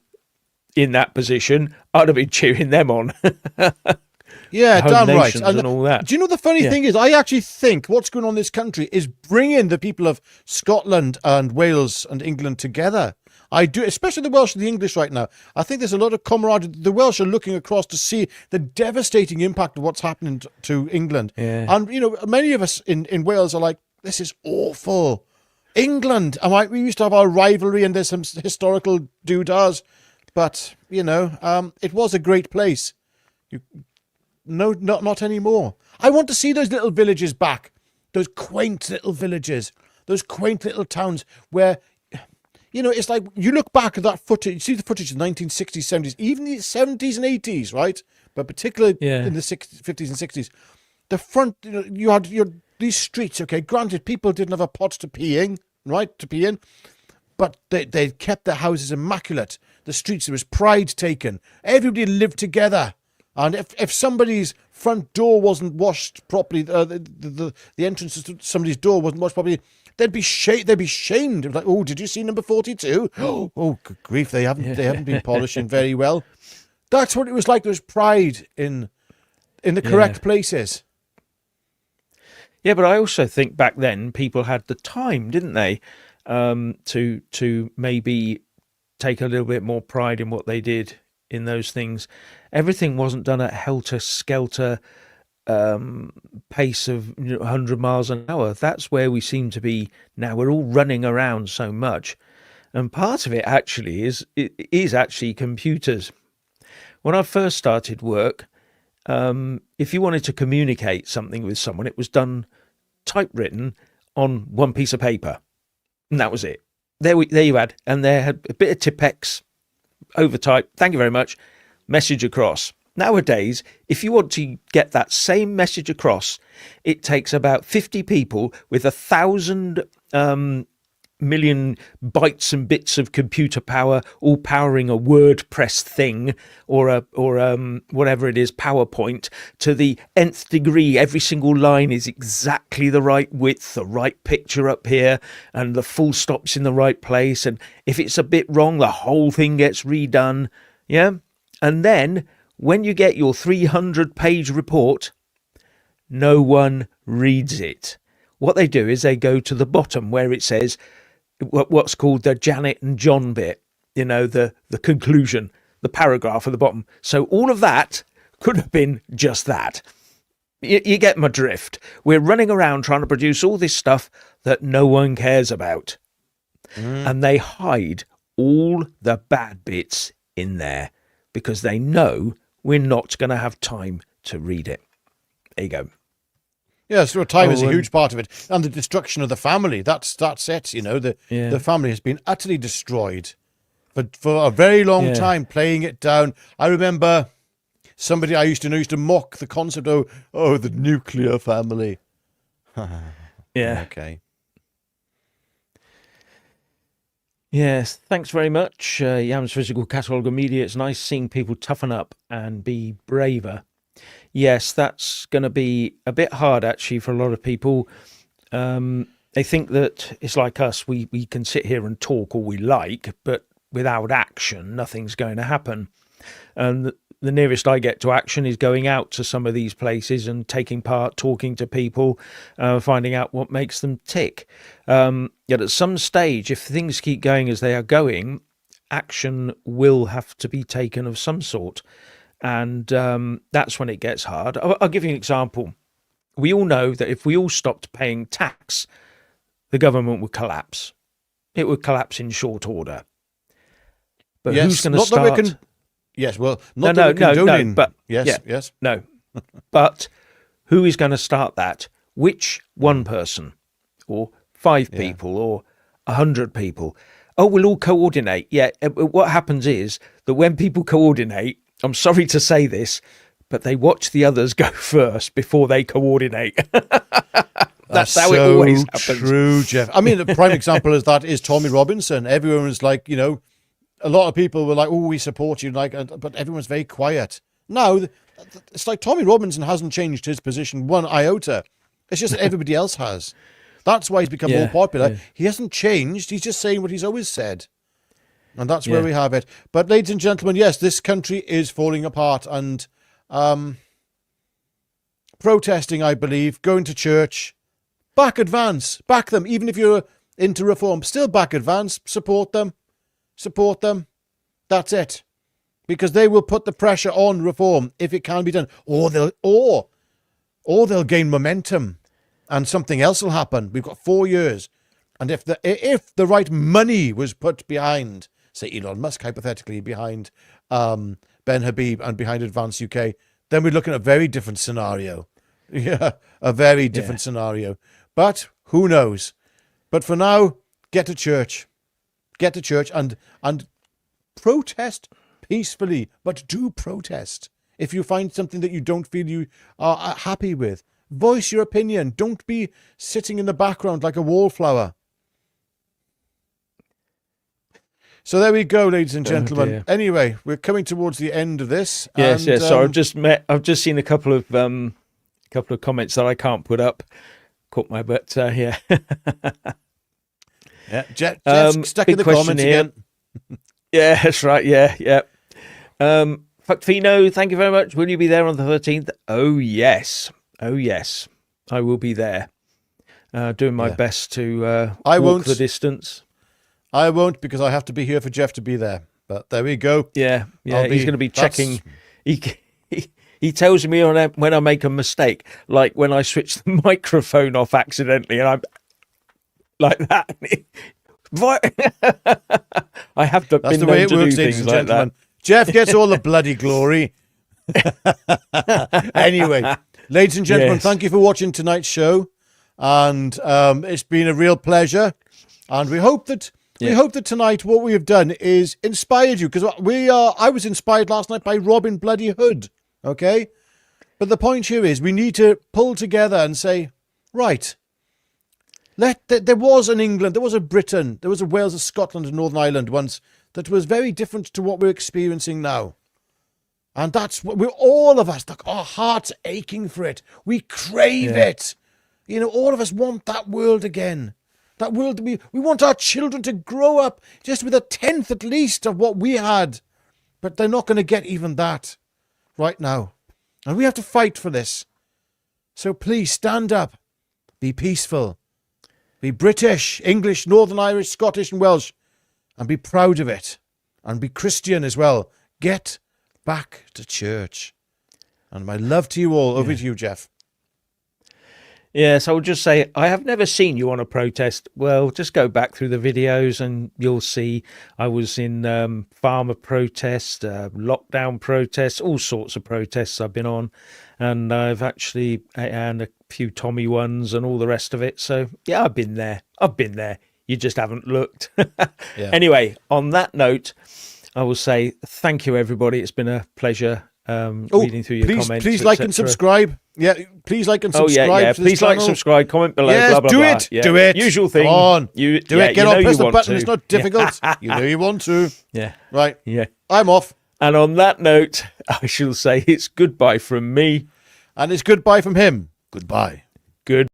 in that position, I'd have been cheering them on. Yeah, damn right. And all that. Do you know the funny thing is, I actually think what's going on in this country is bringing the people of Scotland and Wales and England together. I do, especially the Welsh and the English right now. I think there's a lot of camaraderie. The Welsh are looking across to see the devastating impact of what's happening to England. Yeah. And, many of us in Wales are like, this is awful. England. We used to have our rivalry, and there's some historical doodahs, but it was a great place. No, not anymore. I want to see those little villages back. Those quaint little villages. Those quaint little towns where, it's like you look back at that footage. You see the footage of the 1960s, 70s, even the 70s and 80s, right? But particularly in the 50s and 60s. The front, you had these streets, okay, granted, people didn't have a pot to pee in, but they kept their houses immaculate. The streets, there was pride taken. Everybody lived together. And if somebody's front door wasn't washed properly, the entrance to somebody's door wasn't washed properly, they'd be shamed. Like, oh, did you see number 42? Oh, good grief, they haven't been polishing very well. That's what it was like. There was pride in the correct places. Yeah, but I also think back then people had the time, didn't they, to maybe take a little bit more pride in what they did in those things. Everything wasn't done at helter-skelter pace of 100 miles an hour. That's where we seem to be now. We're all running around so much. And part of it actually is actually computers. When I first started work, if you wanted to communicate something with someone, it was done typewritten on one piece of paper. And that was it. There you had. And there had a bit of Tipex, overtype. Thank you very much. Message across. Nowadays, if you want to get that same message across, it takes about 50 people with 1,000 million bytes and bits of computer power, all powering a WordPress thing or whatever it is, PowerPoint, to the nth degree. Every single line is exactly the right width, the right picture up here, and the full stop's in the right place. And if it's a bit wrong, the whole thing gets redone. Yeah. And then when you get your 300-page report, no one reads it. What they do is they go to the bottom where it says what's called the Janet and John bit, the conclusion, the paragraph at the bottom. So all of that could have been just that. You get my drift. We're running around trying to produce all this stuff that no one cares about. And they hide all the bad bits in there because they know we're not going to have time to read it. There you go. Yeah, so time is a huge part of it. And the destruction of the family, that's it, the family has been utterly destroyed for a very long time, playing it down. I remember somebody I used to know used to mock the concept of, the nuclear family. Yeah. Okay. Yes, thanks very much, Yams Physical Catalogue of Media. It's nice seeing people toughen up and be braver. Yes, that's going to be a bit hard, actually, for a lot of people. They think that it's like us. We can sit here and talk all we like, but without action, nothing's going to happen. And the nearest I get to action is going out to some of these places and taking part, talking to people, finding out what makes them tick. Yet at some stage, if things keep going as they are going, action will have to be taken of some sort. And that's when it gets hard. I'll give you an example. We all know that if we all stopped paying tax, the government would collapse. It would collapse in short order. But who's going to start? Yes, well, not that we're condoning. No, but yes. No, but who is going to start that? Which one person, or 5 people, or 100 people? Oh, we'll all coordinate. Yeah. What happens is that when people coordinate, I'm sorry to say this, but they watch the others go first before they coordinate. That's how it always happens. True, Jeff. I mean, the prime example of that is Tommy Robinson. Everyone was like, a lot of people were like, "Oh, we support you," but everyone's very quiet. Now, it's like Tommy Robinson hasn't changed his position one iota. It's just that everybody else has. That's why he's become more popular. Yeah. He hasn't changed. He's just saying what he's always said. And that's where we have it. But ladies and gentlemen, yes, this country is falling apart, and protesting, I believe, going to church, back Advance, back them. Even if you're into reform, still back Advance, support them. That's it. Because they will put the pressure on reform if it can be done. Or they'll gain momentum and something else will happen. We've got 4 years. And if the right money was put behind, say Elon Musk hypothetically, behind Ben Habib and behind Advance UK, then we're looking at a very different scenario. Yeah, a very different scenario. But who knows? But for now, get to church. Get to church and protest peacefully, but do protest. If you find something that you don't feel you are happy with, voice your opinion. Don't be sitting in the background like a wallflower. So there we go, ladies and gentlemen. Anyway, we're coming towards the end of this. Yes, yes. So I've just seen a couple of comments that I can't put up. Caught my butt here. Yeah, Jeff's stuck in the comments again. Yeah, that's right. Yeah. Fuckfino, thank you very much. Will you be there on the 13th? Oh yes, I will be there. Doing my best to walk the distance. I won't, because I have to be here for Jeff to be there. But there we go. Yeah. He's going to be checking. He tells me when I make a mistake, like when I switch the microphone off accidentally, and I'm like that. I have to. That's the way it works, ladies and gentlemen. Jeff gets all the bloody glory. Anyway, ladies and gentlemen, thank you for watching tonight's show, and it's been a real pleasure. And we hope that tonight what we have done is inspired you, because I was inspired last night by Robin Bloody Hood. Okay, but the point here is we need to pull together and say, right. There was an England, there was a Britain, there was a Wales, a Scotland, and Northern Ireland once that was very different to what we're experiencing now. And that's what all of us, like, our hearts aching for it. We crave it. You know, all of us want that world again. That world, we want our children to grow up just with a tenth at least of what we had. But they're not going to get even that right now. And we have to fight for this. So please stand up. Be peaceful. Be British, English, Northern Irish, Scottish and Welsh, and be proud of it. And be Christian as well. Get back to church. And my love to you all. Over to you, Jeff. Yes, I would just say, I have never seen you on a protest. Well, just go back through the videos and you'll see I was in farmer protests, lockdown protests, all sorts of protests I've been on. And I've actually, and a few Tommy ones and all the rest of it. So, yeah, I've been there. You just haven't looked. Anyway, on that note, I will say thank you, everybody. It's been a pleasure reading through your comments. Please like and subscribe. Yeah, please like and subscribe. Please like, subscribe, comment below. Yes, blah, blah, do blah. it. Yeah. Do it. Usual thing. Come on. Do it. Get on. Press the button. To. It's not difficult. You know you want to. Yeah. Right. Yeah. I'm off. And on that note, I shall say it's goodbye from me. And it's goodbye from him. Goodbye. Good.